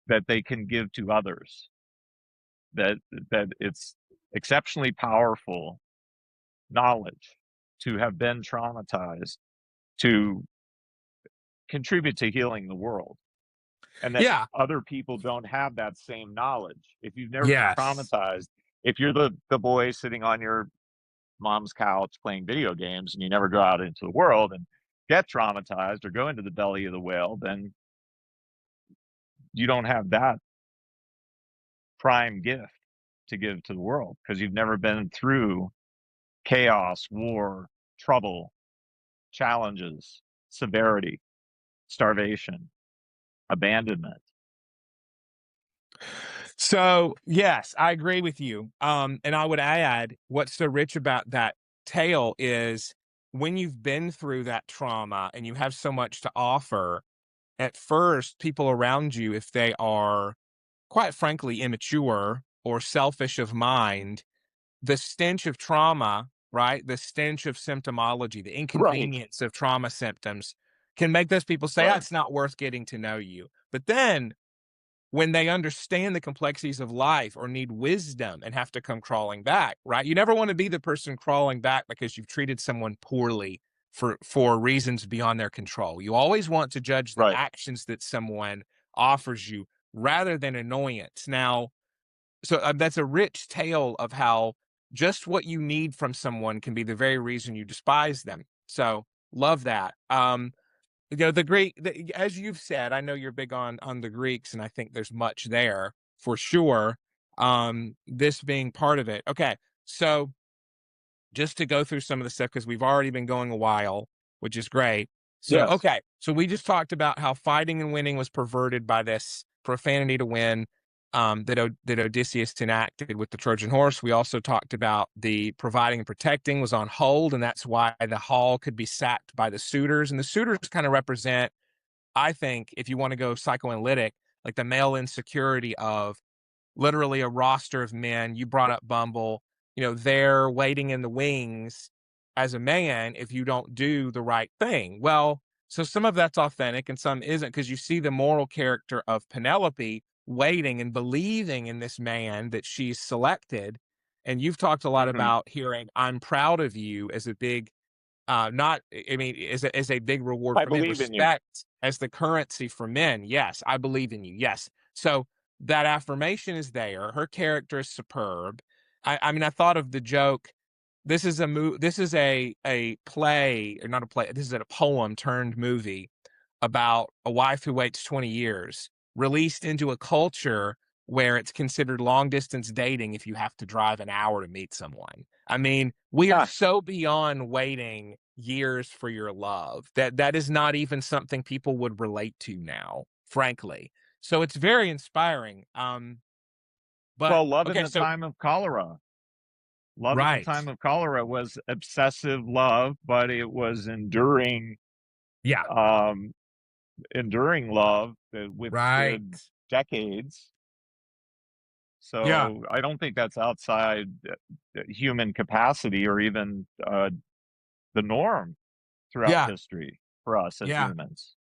that they can give to others. That it's exceptionally powerful knowledge to have been traumatized to contribute to healing the world, and that Yeah. other people don't have that same knowledge. If you've never been Yes. traumatized, if you're the boy sitting on your mom's couch playing video games and you never go out into the world and get traumatized or go into the belly of the whale, then you don't have that prime gift to give to the world, because you've never been through chaos, war, trouble, challenges, severity, starvation, abandonment. So yes, I agree with you. And I would add, what's so rich about that tale is when you've been through that trauma and you have so much to offer, at first, people around you, if they are quite frankly immature or selfish of mind, the stench of trauma, right? The stench of symptomology, the Right. inconvenience of trauma symptoms can make those people say, ah, Right. it's not worth getting to know you. But then when they understand the complexities of life or need wisdom and have to come crawling back, right? You never want to be the person crawling back because you've treated someone poorly for reasons beyond their control. You always want to judge the Right. actions that someone offers you rather than annoyance. Now, so that's a rich tale of how just what you need from someone can be the very reason you despise them. So love that. The Greek, as you've said, I know you're big on the Greeks, and I think there's much there for sure. This being part of it. Okay, so just to go through some of the stuff because we've already been going a while, which is great. So, Yes. okay, so we just talked about how fighting and winning was perverted by this profanity to win that Odysseus enacted with the Trojan horse. We also talked about the providing and protecting was on hold, and that's why the hall could be sacked by the suitors. And the suitors kind of represent, I think, if you want to go psychoanalytic, like the male insecurity of literally a roster of men. You brought up Bumble, they're waiting in the wings as a man if you don't do the right thing. Well, so some of that's authentic and some isn't because you see the moral character of Penelope waiting and believing in this man that she's selected. And you've talked a lot Hmm. about hearing, I'm proud of you as a big not, I mean, is a big reward I for men. believe in you. Respect as the currency for men. Yes, I believe in you. Yes. So that affirmation is there. Her character is superb. I mean, I thought of the joke. This is a play, or not a play. This is a poem turned movie about a wife who waits 20 years, released into a culture where it's considered long distance dating if you have to drive an hour to meet someone. I mean, we are Ah, so beyond waiting years for your love that is not even something people would relate to now, frankly. So it's very inspiring. But well, love in okay, the so time of cholera. Love in the right. time of cholera was obsessive love, but it was Yeah, um, enduring love that right. withstood decades. Yeah, So I don't think that's outside human capacity or even the norm throughout yeah, history for us as yeah, humans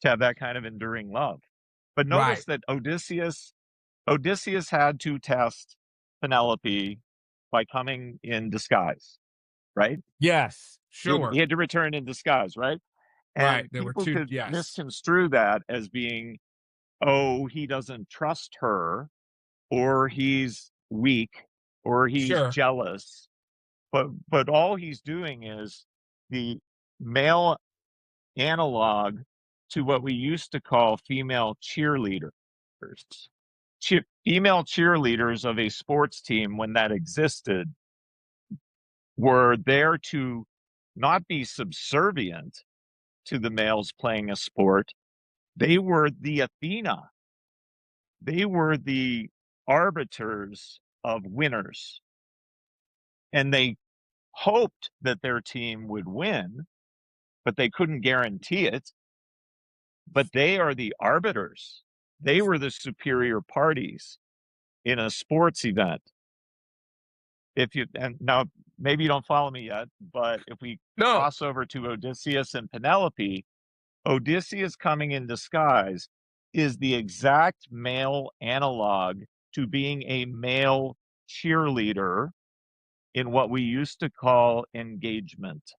to have that kind of enduring love. But right. notice that Odysseus had to test Penelope by coming in disguise, right? Yes, He sure. had to return in disguise, right? Right. And There were people two. could Yes, misconstrue that as being, oh, he doesn't trust her, or he's weak, or he's sure. jealous. But all he's doing is the male analog to what we used to call female cheerleaders. Female cheerleaders of a sports team, when that existed, were there to not be subservient to the males playing a sport. They were the Athena. They were the arbiters of winners. And they hoped that their team would win, but they couldn't guarantee it. But they are the arbiters. They were the superior parties in a sports event. If you, and now maybe you don't follow me yet, but if we No. cross over to Odysseus and Penelope, Odysseus coming in disguise is the exact male analog to being a male cheerleader in what we used to call engagement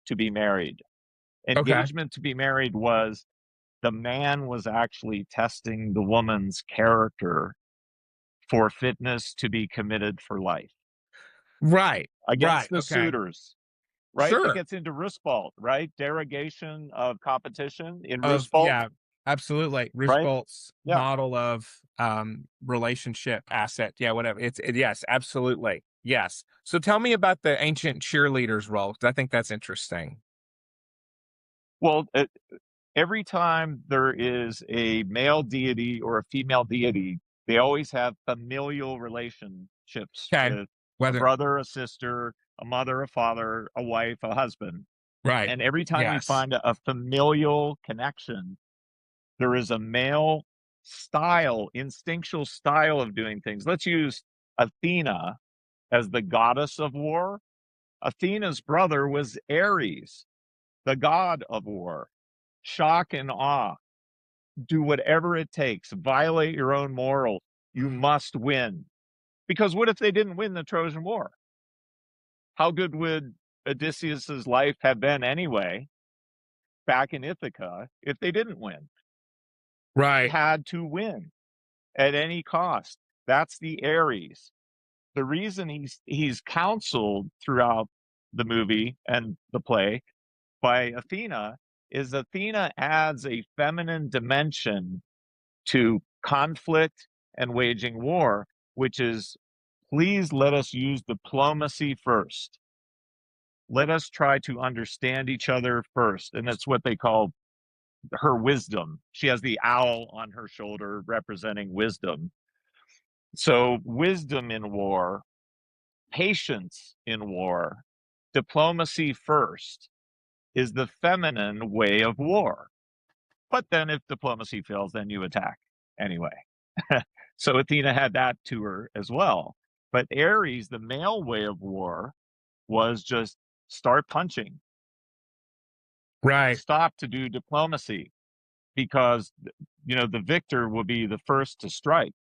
to be married. Okay. Engagement to be married was the man was actually testing the woman's character for fitness to be committed for life Right. Right. against the Okay. suitors, right? That Sure. gets into Risspault, right? Derogation of competition in Of Risspault, yeah, absolutely. right? Rishbolt's Yeah. model of relationship asset. Yeah, whatever. Yes, absolutely. Yes. So tell me about the ancient cheerleaders role because I think that's interesting. Well, every time there is a male deity or a female deity They always have familial relationships Okay. with a Whether brother, a sister, a mother, a father, a wife, a husband. right. And every time you Yes. find a familial connection, there is a male style, instinctual style of doing things. Let's use Athena as the goddess of war. Athena's brother was Ares, the god of war. Shock and awe. Do whatever it takes. Violate your own morals. You must win. Because what if they didn't win the Trojan War? How good would Odysseus's life have been anyway back in Ithaca if they didn't win? Right. Had to win at any cost. That's the Ares. The reason he's counseled throughout the movie and the play by Athena is Athena adds a feminine dimension to conflict and waging war, which is, please let us use diplomacy first. Let us try to understand each other first. And that's what they call her wisdom. She has the owl on her shoulder representing wisdom. So, wisdom in war, patience in war, diplomacy first is the feminine way of war. But then if diplomacy fails, then you attack anyway. So Athena had that to her as well. But Ares, the male way of war, was just start punching, Right. stop to do diplomacy, because the victor will be the first to strike.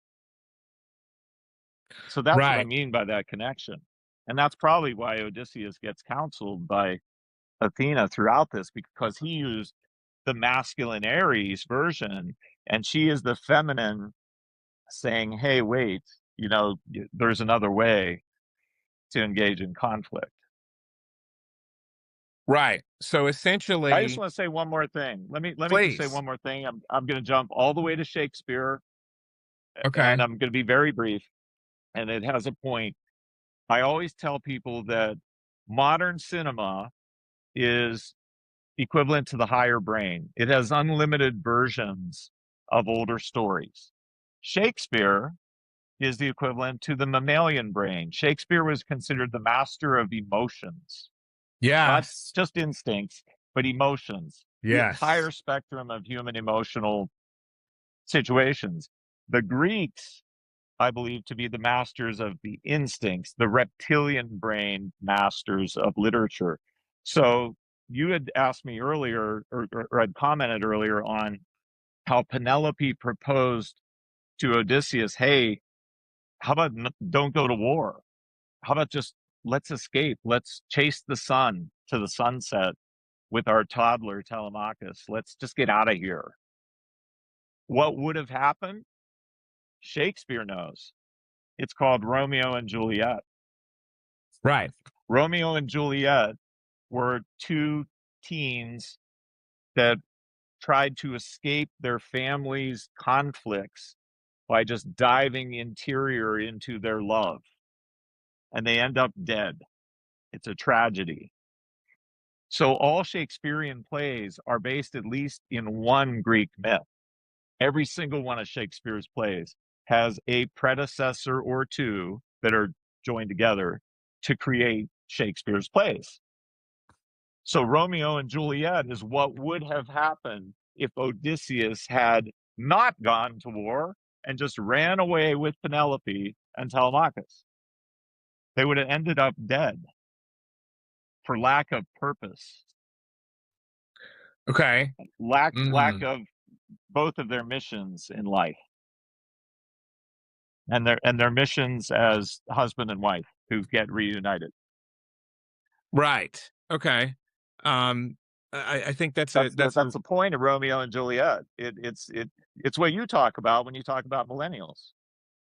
So that's what I Right. mean by that connection. And that's probably why Odysseus gets counseled by Athena throughout this, because he used the masculine Ares version, and she is the feminine saying, hey, wait, there's another way to engage in conflict. Right. So I just essentially, want to say one more thing. Let me just say please. one more thing. I'm going to jump all the way to Shakespeare, and Okay. I'm going to be very brief. And it has a point. I always tell people that modern cinema is equivalent to the higher brain. It has unlimited versions of older stories. Shakespeare is the equivalent to the mammalian brain. Shakespeare was considered the master of emotions, not Yes. just instincts, but emotions, the Yes. entire spectrum of human emotional situations. The Greeks, I believe, to be the masters of the instincts, the reptilian brain masters of literature. So you had asked me earlier, or had commented earlier on how Penelope proposed to Odysseus, hey, how about don't go to war? How about just let's escape? Let's chase the sun to the sunset with our toddler Telemachus. Let's just get out of here. What would have happened? Shakespeare knows. It's called Romeo and Juliet. Right. Romeo and Juliet were two teens that tried to escape their family's conflicts by just diving interior into their love. And they end up dead. It's a tragedy. So all Shakespearean plays are based at least in one Greek myth. Every single one of Shakespeare's plays has a predecessor or two that are joined together to create Shakespeare's plays. So Romeo and Juliet is what would have happened if Odysseus had not gone to war and just ran away with Penelope and Telemachus. They would have ended up dead for lack of purpose, Okay. lack Mm. of both of their missions in life, and their missions as husband and wife who get reunited. Right. Okay. Um, I think that's a That's that's a the point of Romeo and Juliet. It's what you talk about when you talk about millennials.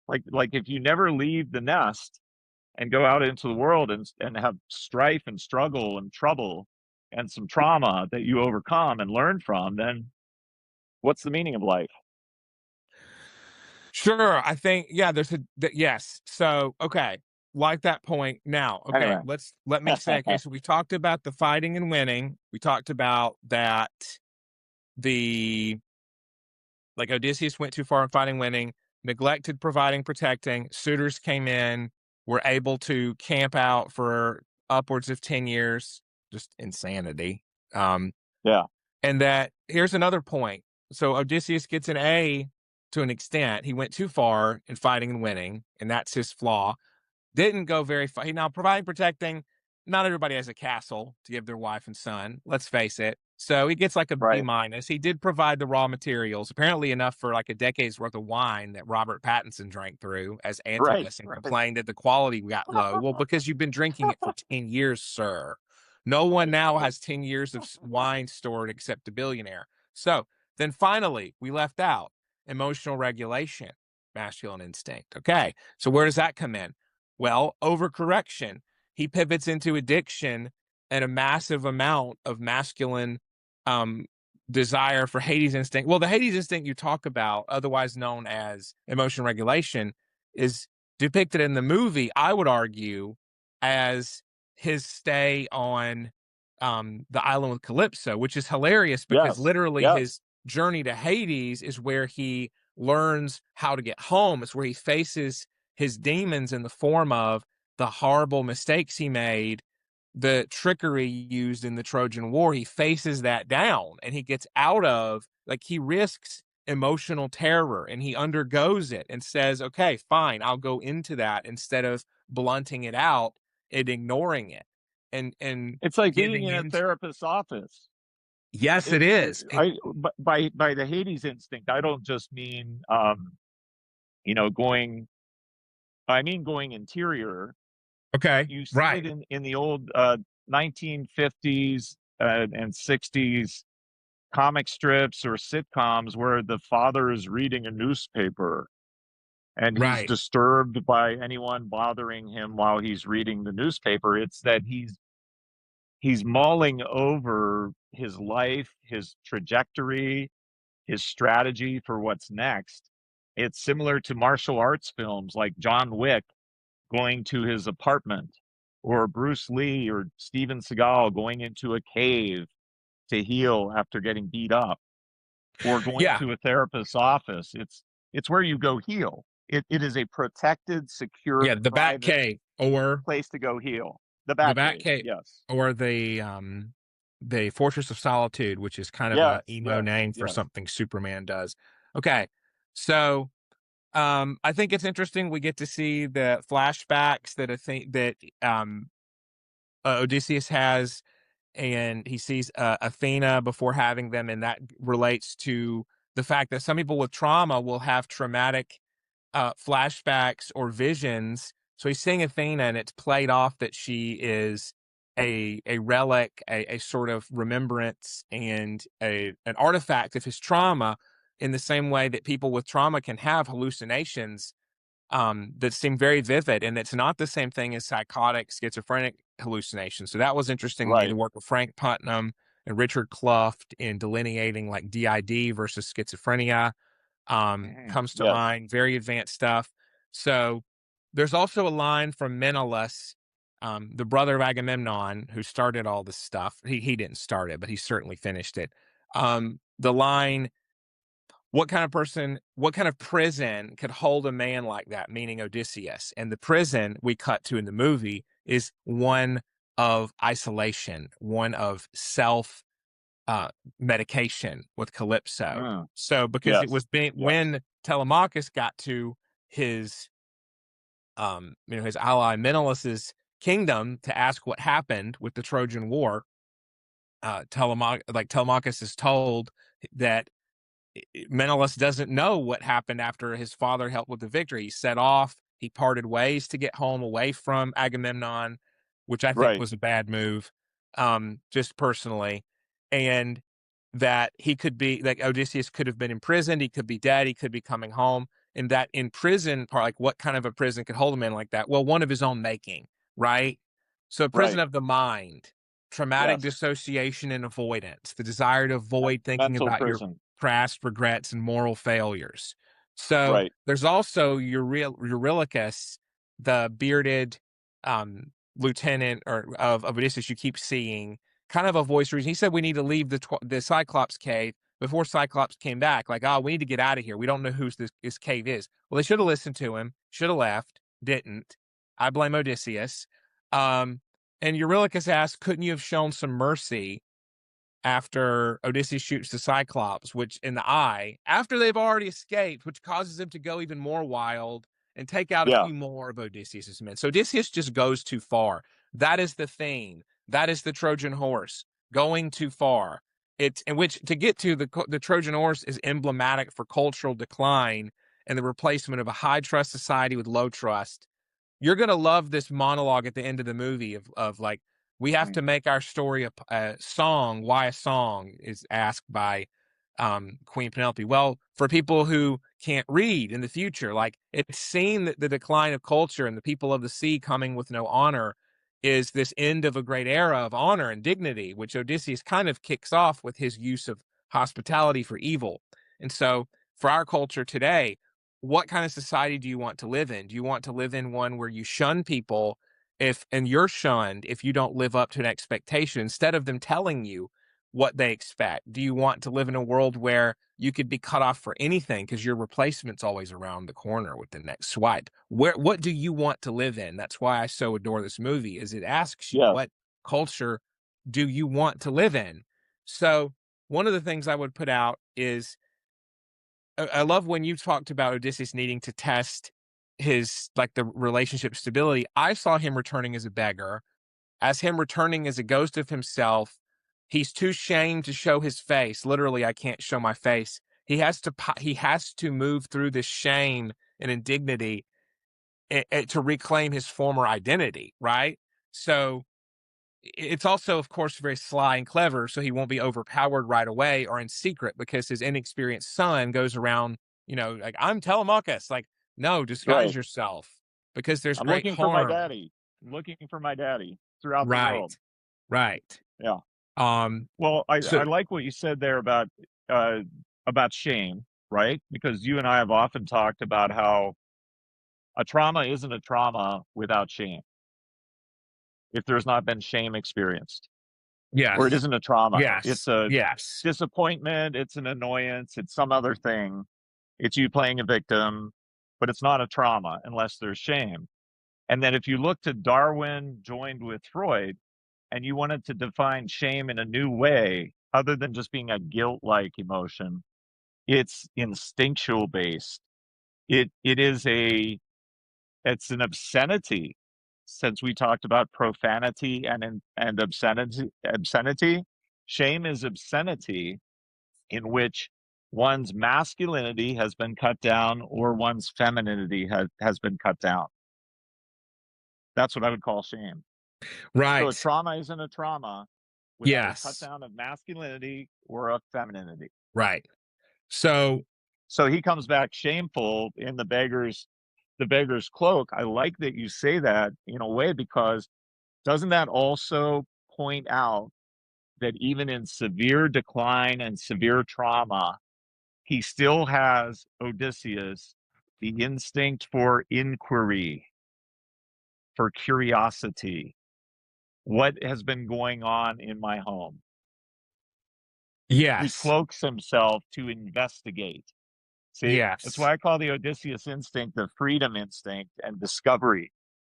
Like if you never leave the nest and go out into the world and have strife and struggle and trouble and some trauma that you overcome and learn from, then what's the meaning of life? sure. I think there's yes. So okay, like that point. Now, okay, Anyway, let me say. Okay, so we talked about the fighting and winning. We talked about that the like Odysseus went too far in fighting winning. neglected providing, protecting. Suitors came in, were able to camp out for upwards of 10 years. Just insanity. Um, Yeah. and that here's another point. So Odysseus gets an A to an extent. He went too far in fighting and winning, and that's his flaw. Didn't go very far. Now, providing, protecting, not everybody has a castle to give their wife and son. Let's face it. So he gets like a B Right. minus. He did provide the raw materials, apparently enough for like a decade's worth of wine that Robert Pattinson drank through as Right. Antigus and Right. complained that the quality got low. Well, because you've been drinking it for 10 years, sir. No one now has 10 years of wine stored except a billionaire. So then finally, we left out emotional regulation, masculine instinct. Okay. So where does that come in? Well, overcorrection. He pivots into addiction and a massive amount of masculine um, desire for Hades instinct. Well, the Hades instinct you talk about, otherwise known as emotion regulation, is depicted in the movie, I would argue, as his stay on the island with Calypso, which is hilarious because Yes. literally Yes. his journey to Hades is where he learns how to get home. It's where he faces his demons in the form of the horrible mistakes he made, the trickery used in the Trojan War. He faces that down and he gets out of, like, he risks emotional terror and he undergoes it and says, okay, fine, I'll go into that instead of blunting it out and ignoring it and It's like being giving in a in. therapist's office. Yes, it is. By the Hades instinct, I don't just mean going. I mean going interior. Okay, You see right, it in the old 1950s and 60s comic strips or sitcoms where the father is reading a newspaper and he's right. disturbed by anyone bothering him while he's reading the newspaper. It's that he's mulling over his life, his trajectory, his strategy for what's next. It's similar to martial arts films like John Wick going to his apartment, or Bruce Lee or Steven Seagal going into a cave to heal after getting beat up, or going Yeah, to a therapist's office. It's where you go heal. It is a protected, secure, yeah, the Bat private Cave or place to go heal. The the Batcave, Batcave yes. or the Fortress of Solitude, which is kind of a Yes, emo yes, name for yes. something Superman does. Okay. So I think it's interesting we get to see the flashbacks that I think that Odysseus has, and he sees Athena before having them, and that relates to the fact that some people with trauma will have traumatic flashbacks or visions. So he's seeing Athena, and it's played off that she is a relic, a sort of remembrance, and an artifact of his trauma. In the same way that people with trauma can have hallucinations that seem very vivid, and it's not the same thing as psychotic, schizophrenic hallucinations. So that was interesting to me, the Right. work of Frank Putnam and Richard Clough in delineating like DID versus schizophrenia comes to Yes. mind. Very advanced stuff. So there's also a line from Menelaus, the brother of Agamemnon, who started all this stuff. He didn't start it, but he certainly finished it. The line, what kind of prison could hold a man like that, meaning Odysseus? And the prison we cut to in the movie is one of isolation, one of self uh, medication with Calypso. Mm, So because it yes. was being Yes. when Telemachus got to his his ally Menelaus's kingdom to ask what happened with the Trojan War, Telemachus is told that Menelaus doesn't know what happened after his father helped with the victory. He set off, he parted ways to get home away from Agamemnon, which I think Right. was a bad move, just personally. And that he could be like Odysseus could have been imprisoned, he could be dead, he could be coming home. And that in prison part, like what kind of a prison could hold a man like that? Well, one of his own making, right? So prison Right. of the mind, traumatic Yes. dissociation and avoidance, the desire to avoid thinking Mental about your prison. past regrets and moral failures. So Right. there's also Eurylochus, the bearded lieutenant of Odysseus you keep seeing, kind of a voice reason. He said we need to leave the Cyclops cave before Cyclops came back, like, oh, we need to get out of here. We don't know whose this cave is. Well, they should have listened to him, should have left, didn't. I blame Odysseus. And Eurylochus asked, couldn't you have shown some mercy after Odysseus shoots the Cyclops, which in the eye, after they've already escaped, which causes them to go even more wild and take out a Yeah. few more of Odysseus's men. So Odysseus just goes too far. That is the theme. That is the Trojan horse going too far. It's in which to get to the Trojan horse is emblematic for cultural decline and the replacement of a high trust society with low trust. You're going to love this monologue at the end of the movie of like, we have to make our story a song. Why a song is asked by Queen Penelope. Well, for people who can't read in the future, like it's seen that the decline of culture and the people of the sea coming with no honor is this end of a great era of honor and dignity, which Odysseus kind of kicks off with his use of hospitality for evil. And so for our culture today, what kind of society do you want to live in? Do you want to live in one where you shun people and you're shunned if you don't live up to an expectation instead of them telling you what they expect? Do you want to live in a world where you could be cut off for anything because your replacement's always around the corner with the next swipe? What do you want to live in? That's why I so adore this movie, is it asks you, Yes. what culture do you want to live in? So one of the things I would put out is, I love when you talked about Odysseus needing to test his, like, the relationship stability. I saw him returning as a beggar, as him returning as a ghost of himself. He's too shamed to show his face. Literally, I can't show my face. He has to move through this shame and indignity to reclaim his former identity, right? So it's also, of course, very sly and clever, so he won't be overpowered right away or in secret, because his inexperienced son goes around, like, I'm Telemachus. Like, no, disguise Right. yourself, because there's I'm great looking for my harm. daddy. I'm looking for my daddy throughout the world. Right. Yeah. Um, Well, so I like what you said there about shame, right? Because you and I have often talked about how a trauma isn't a trauma without shame. If there's not been shame experienced, or it yes, isn't a trauma, it's yes, a yes, disappointment, it's an annoyance, it's some other thing. It's you playing a victim, but it's not a trauma unless there's shame. And then if you look to Darwin joined with Freud, and you wanted to define shame in a new way, other than just being a guilt-like emotion, it's instinctual based. It is it's an obscenity. Since we talked about profanity and obscenity, shame is obscenity in which one's masculinity has been cut down or one's femininity has been cut down. That's what I would call shame. So a right, trauma isn't a trauma without a cut yes, down of masculinity or of femininity. right. So So he comes back shameful in the beggar's cloak. I like that you say that in a way, because doesn't that also point out that even in severe decline and severe trauma, he still has, Odysseus, the instinct for inquiry, for curiosity. What has been going on in my home? He yes, cloaks himself to investigate. See, that's yes, why I call the Odysseus instinct the freedom instinct and discovery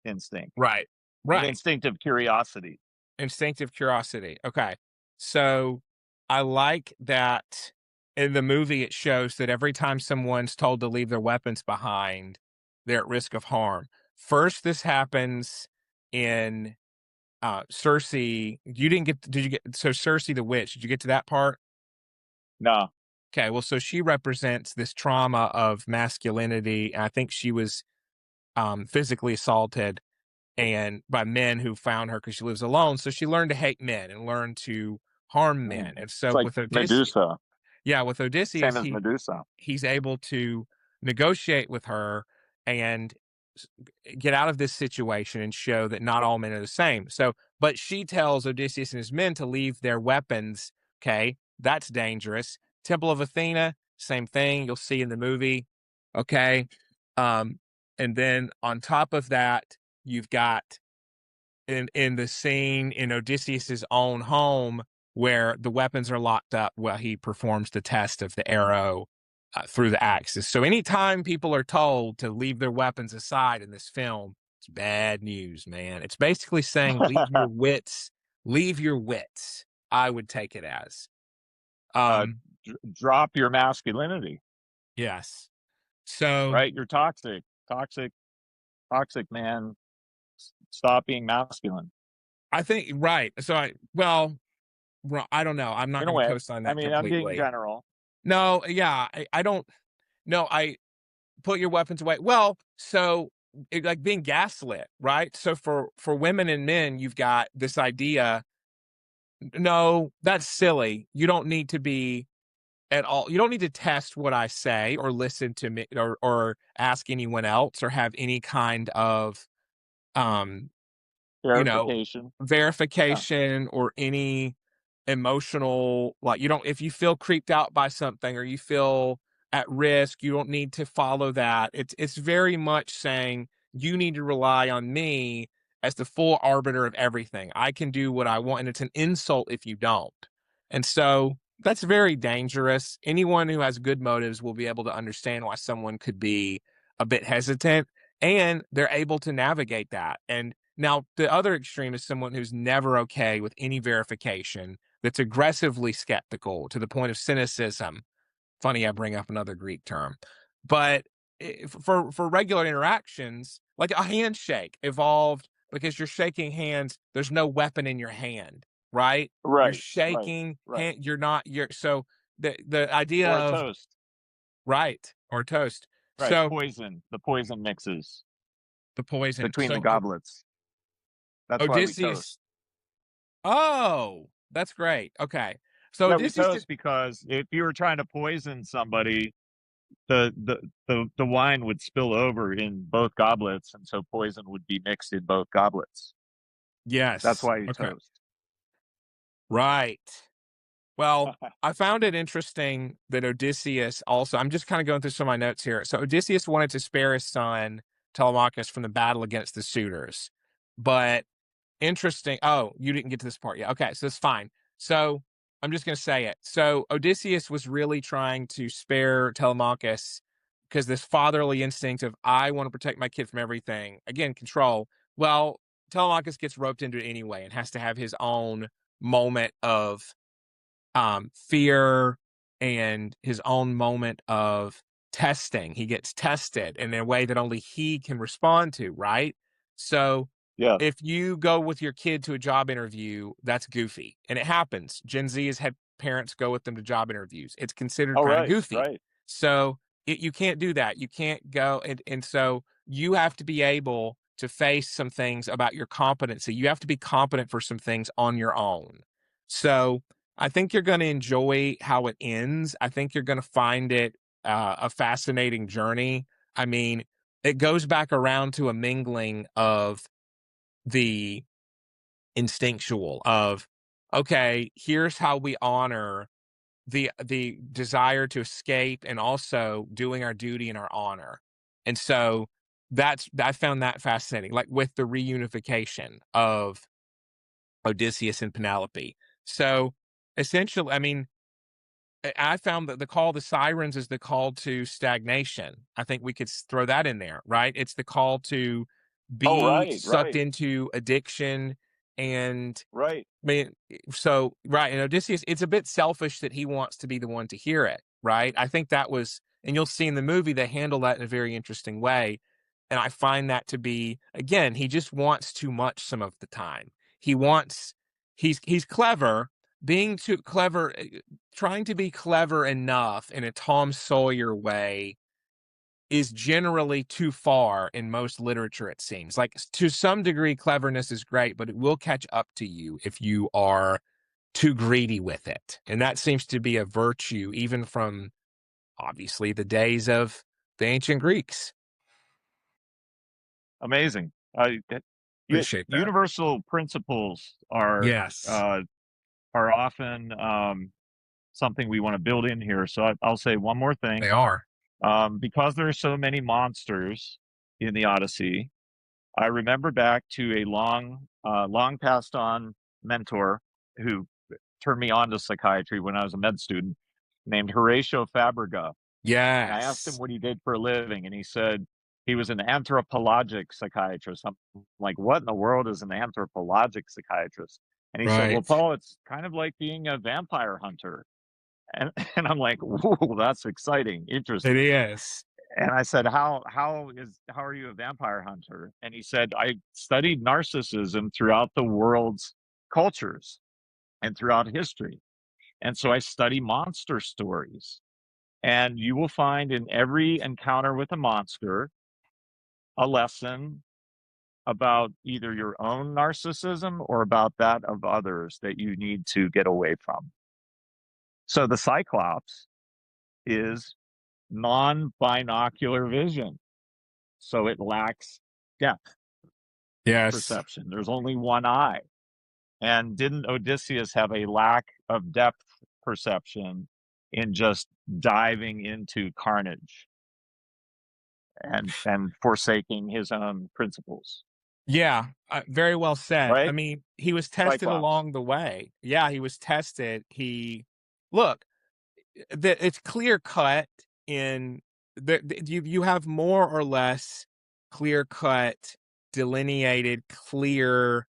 instinct, right, an right. instinct of curiosity. Instinctive curiosity. Okay. So I like that in the movie it shows that every time someone's told to leave their weapons behind, they're at risk of harm. First, this happens in Circe. You didn't get, did you get, so Circe the witch, did you get to that part? No, Okay. Well, so she represents this trauma of masculinity. And I think she was physically assaulted and by men who found her because she lives alone. So she learned to hate men and learned to harm men. And it's so like with Odysseus, Medusa, yeah, with same Odysseus, as Medusa. he's able to negotiate with her and get out of this situation and show that not all men are the same. So, but she tells Odysseus and his men to leave their weapons. Okay, that's dangerous. Temple of Athena, same thing. You'll see in the movie. Okay, um, and then on top of that, you've got in the scene in Odysseus's own home where the weapons are locked up while he performs the test of the arrow through the axis. So anytime people are told to leave their weapons aside in this film, it's bad news, man. It's basically saying leave your wits. I would take it as. uh, Um, Drop your masculinity, yes. So right? You're toxic, toxic, toxic, man. Stop being masculine. I think right. So I don't know. I'm not In a going to way. co-sign I that mean, I'm being completely. general. No, yeah, I don't. No, I put your weapons away. Well, so like being gaslit, right? So for women and men, you've got this idea. No, that's silly. You don't need to be at all. You don't need to test what I say or listen to me or ask anyone else or have any kind of um you know, Verification. Yeah. verification or any emotional, like, you don't, if you feel creeped out by something or you feel at risk, you don't need to follow that. It's very much saying you need to rely on me as the full arbiter of everything. I can do what I want, and it's an insult if you don't. And so that's very dangerous. Anyone who has good motives will be able to understand why someone could be a bit hesitant, and they're able to navigate that. And now, the other extreme is someone who's never okay with any verification, that's aggressively skeptical to the point of cynicism. Funny, I bring up another Greek term, but for regular interactions, like a handshake evolved because you're shaking hands. There's no weapon in your hand, right? You're Right. Right. shaking Right. hand. You're not. You're so the idea Or a of toast. right or toast. Right. So Poison. The poison mixes the poison. between the So goblets. That's why we toast. Odysseus. Oh, that's great. Okay. So Yeah, we Odysseus did toast because if you were trying to poison somebody, the wine would spill over in both goblets, and so poison would be mixed in both goblets. That's yes. why you Okay. toast. Right. Well, I found it interesting that Odysseus also, I'm just kind of going through some of my notes here. So Odysseus wanted to spare his son Telemachus from the battle against the suitors. But interesting. Oh, you didn't get to this part yet. Okay, so it's fine. So I'm just going to say it. So Odysseus was really trying to spare Telemachus because this fatherly instinct of I want to protect my kid from everything. Again, control. Well, Telemachus gets roped into it anyway and has to have his own moment of fear and his own moment of testing. He gets tested in a way that only he can respond to, right? So Yeah. if you go with your kid to a job interview, that's goofy. And it happens. Gen Z has had parents go with them to job interviews. It's considered Oh, kind of right. goofy. Right. So you can't do that. You can't go. And so you have to be able to face some things about your competency. You have to be competent for some things on your own. So I think you're going to enjoy how it ends. I think you're going to find it a fascinating journey. I mean, it goes back around to a mingling of the instinctual of, okay, here's how we honor the desire to escape and also doing our duty and our honor. And so I found that fascinating, like with the reunification of Odysseus and Penelope. So essentially, I mean, I found that the call to sirens is the call to stagnation. I think we could throw that in there, right? It's the call to Oh, be right. sucked Right. into addiction. And Right. I mean, so, right. And Odysseus, it's a bit selfish that he wants to be the one to hear it, right? I think that was, and you'll see in the movie, they handle that in a very interesting way. And I find that to be, again, he just wants too much some of the time. He wants, he's clever, being too clever, trying to be clever enough in a Tom Sawyer way is generally too far in most literature, it seems. Like, to some degree, cleverness is great, but it will catch up to you if you are too greedy with it. And that seems to be a virtue, even from obviously the days of the ancient Greeks. Amazing. Appreciate that. Universal principles Yes, are often something we want to build in here. So I'll say one more thing. they are. Because there are so many monsters in the Odyssey, I remember back to a long passed on mentor who turned me on to psychiatry when I was a med student, named Horatio Fabrega. And I asked him Yes. what he did for a living, and he said he was an anthropologic psychiatrist. I'm like, what in the world is an anthropologic psychiatrist? And he said, well, Right. Paul, it's kind of like being a vampire hunter. And and I'm like, whoa, that's exciting, It interesting. is. And I said, how are you a vampire hunter? And he said, I studied narcissism throughout the world's cultures and throughout history. And so I study monster stories. And you will find in every encounter with a monster a lesson about either your own narcissism or about that of others that you need to get away from. So the Cyclops is non-binocular vision. So it lacks depth Yes. perception. There's only one eye. And didn't Odysseus have a lack of depth perception in just diving into carnage and forsaking his own principles? Yeah, very well said. I Right? mean, he was tested Cyclops. along the way. Yeah, he was tested. Look, it's clear cut in you have more or less clear cut, delineated, clear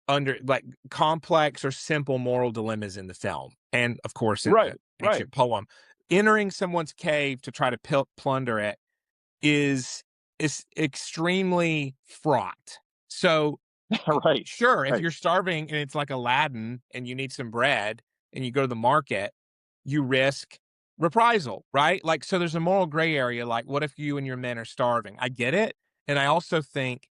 under like complex or simple moral dilemmas in the film, and of course, in the Right, right, ancient poem. Entering someone's cave to try to plunder it is extremely fraught. So right, sure, if right. you're starving and it's like Aladdin and you need some bread and you go to the market, you risk reprisal, right? Like, so there's a moral gray area. Like, what if you and your men are starving? I get it. And I also think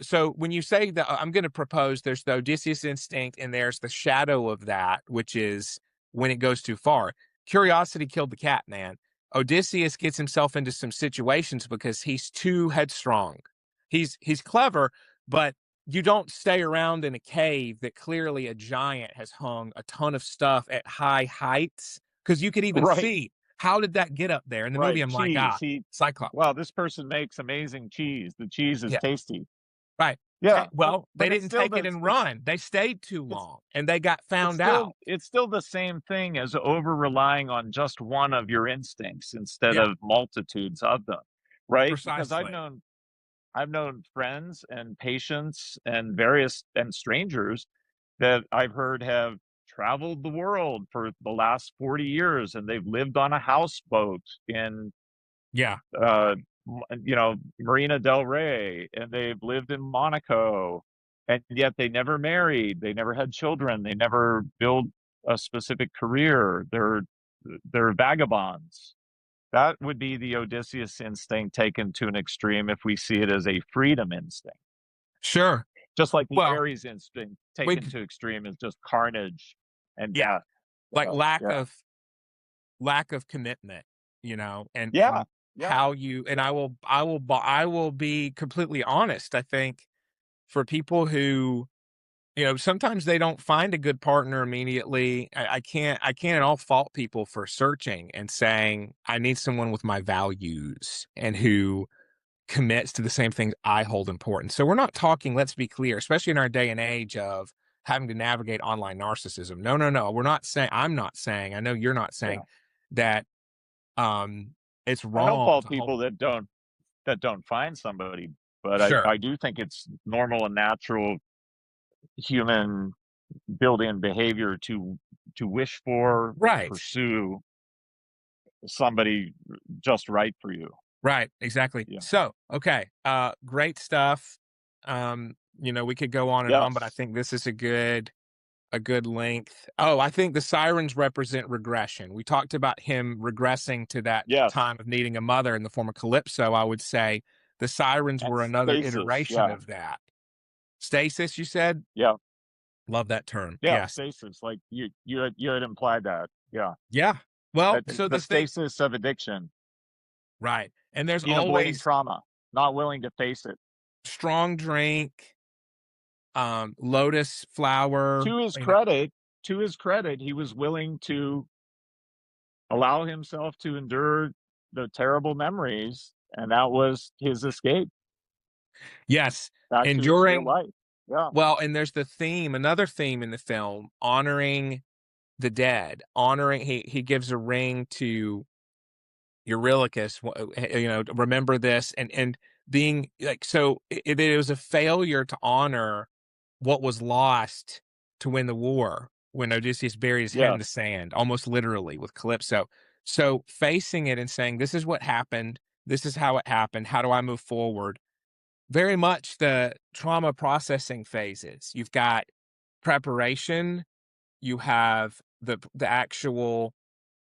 so when you say that, I'm going to propose there's the Odysseus instinct and there's the shadow of that, which is when it goes too far. Curiosity killed the cat, man. Odysseus gets himself into some situations because he's too headstrong. He's clever, but you don't stay around in a cave that clearly a giant has hung a ton of stuff at high heights because you could even Right, see how did that get up there in the movie. right. I'm like, Cheese. Cyclops. Wow, this person makes amazing cheese. The cheese is Yeah, tasty. right. Yeah, Well, they but it's didn't still take it and run. They stayed too it's long and they got it's found still out. it's still the same thing as over relying on just one of your instincts instead Yeah, of multitudes of them, right? Because precisely. I've known friends and patients and various and strangers that I've heard have traveled the world for the last 40 years and they've lived on a houseboat in Yeah. uh Marina del Rey, and they've lived in Monaco, and yet they never married, they never had children, they never built a specific career. They're vagabonds. That would be the Odysseus instinct taken to an extreme if we see it as a freedom instinct. Sure. Just like the Well, Ares instinct we taken to extreme is just carnage and yeah, death. like Yeah. lack of commitment, Yeah. and Yeah. how you and I will be completely honest. I think for people who, sometimes they don't find a good partner immediately. I can't at all fault people for searching and saying, I need someone with my values and who commits to the same things I hold important. So we're not talking, let's be clear, especially in our day and age of having to navigate online narcissism. No, no, no. I'm not saying, I know you're not saying Yeah. that um it's I don't wrong fault to hold. people that don't find somebody, but Sure. I do think it's normal and natural human built-in behavior to wish for, Right. pursue somebody just right for you. Right, exactly. Yeah. So, okay, great stuff. We could go on and on, but I Yes. think this is a good length. Oh, I think the sirens represent regression. We talked about him regressing to that Yes. time of needing a mother in the form of Calypso. I would say the sirens And were another stasis. iteration Yeah. of that. Stasis, you said? Yeah. Love that term. Yeah. Yes. Stasis. Like you had implied that. Yeah. Yeah. Well, so The the thing, stasis of addiction, right. And there's in avoiding always trauma, not willing to face it. strong drink, lotus flower, To his credit, he was willing to allow himself to endure the terrible memories, and that was his escape yes, back to his real enduring life. Yeah. Well, and there's the theme, another theme in the film, honoring the dead, honoring. He gives a ring to Eurylochus, remember this, and being like, so it was a failure to honor what was lost to win the war when Odysseus buried his head in the Yes. sand, almost literally with Calypso. So facing it and saying, this is what happened, this is how it happened, how do I move forward? Very much the trauma processing phases. You've got preparation, you have the actual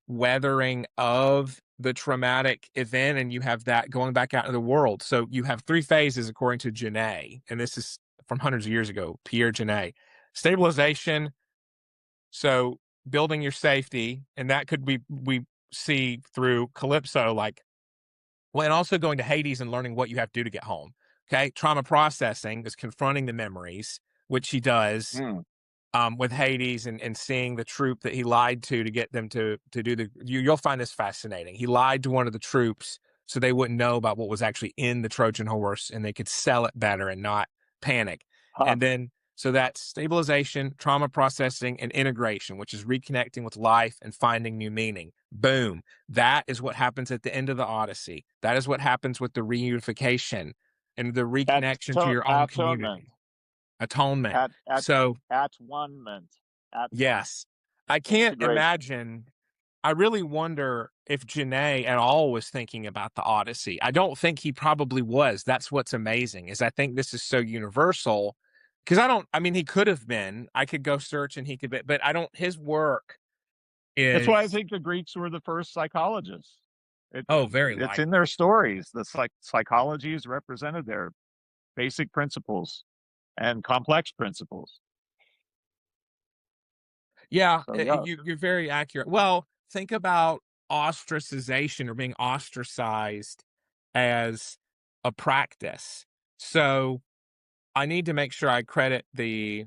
weathering of the traumatic event, and you have that going back out into the world. So you have three phases according to Genet, and this is from hundreds of years ago, Pierre Genet. Stabilization, so building your safety, and that could be we see through Calypso, like, well, and also going to Hades and learning what you have to do to get home. Okay, trauma processing is confronting the memories, which he does Mm. with Hades, and seeing the troop that he lied to get them to do you'll find this fascinating. He lied to one of the troops so they wouldn't know about what was actually in the Trojan horse and they could sell it better and not panic. Huh. And then, so that's stabilization, trauma processing, and integration, which is reconnecting with life and finding new meaning. Boom. That is what happens at the end of the Odyssey. That is what happens with the reunification and the reconnection to your own Atonement. community. Atonement. At So, one-ment. At one. yes. I can't Integration. imagine. I really wonder if Genet at all was thinking about the Odyssey. I don't think he probably was. That's what's amazing, is I think this is so universal. Because I mean, he could have been. I could go search and he could be, but I don't, his work That's why I is, think the Greeks were the first psychologists. oh, very It's in likely. their stories. The psychology is represented there, basic principles and complex principles. Yeah, So yeah, you're very accurate. Well, think about ostracization or being ostracized as a practice. So I need to make sure I credit the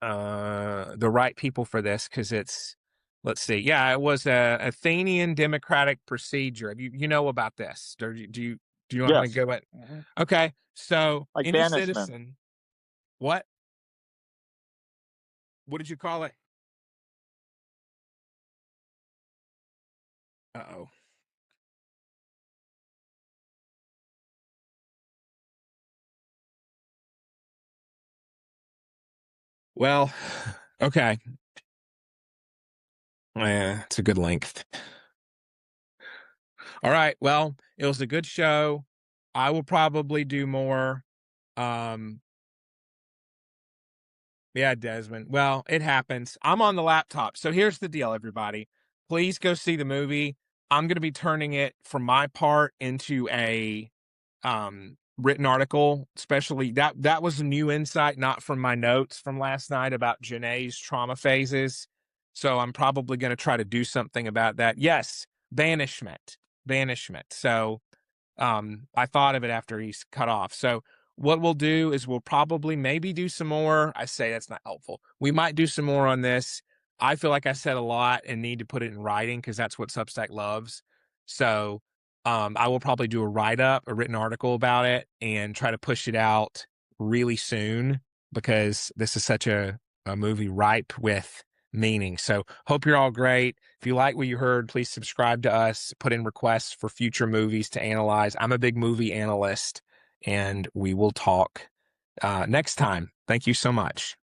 right people for this, because it's, let's see, yeah, it was a Athenian democratic procedure. You know about this? Do you know how to yes. go at? Mhm. Okay, so Like any banishment. citizen, what what did you call it? Uh-oh. Well, okay. Yeah, it's a good length. All right. Well, it was a good show. I will probably do more. Um, yeah, Desmond. Well, it happens. I'm on the laptop. So here's the deal, everybody. Please go see the movie. I'm going to be turning it, for my part, into a written article, especially that was a new insight, not from my notes from last night about Genet's trauma phases. So I'm probably going to try to do something about that. Yes, banishment. Banishment. So I thought of it after he's cut off. So what we'll do is we'll probably maybe do some more. I say that's not helpful. We might do some more on this. I feel like I said a lot and need to put it in writing because that's what Substack loves. So I will probably do a write-up, a written article about it, and try to push it out really soon, because this is such a movie ripe with meaning. So hope you're all great. If you like what you heard, please subscribe to us, put in requests for future movies to analyze. I'm a big movie analyst, and we will talk next time. Thank you so much.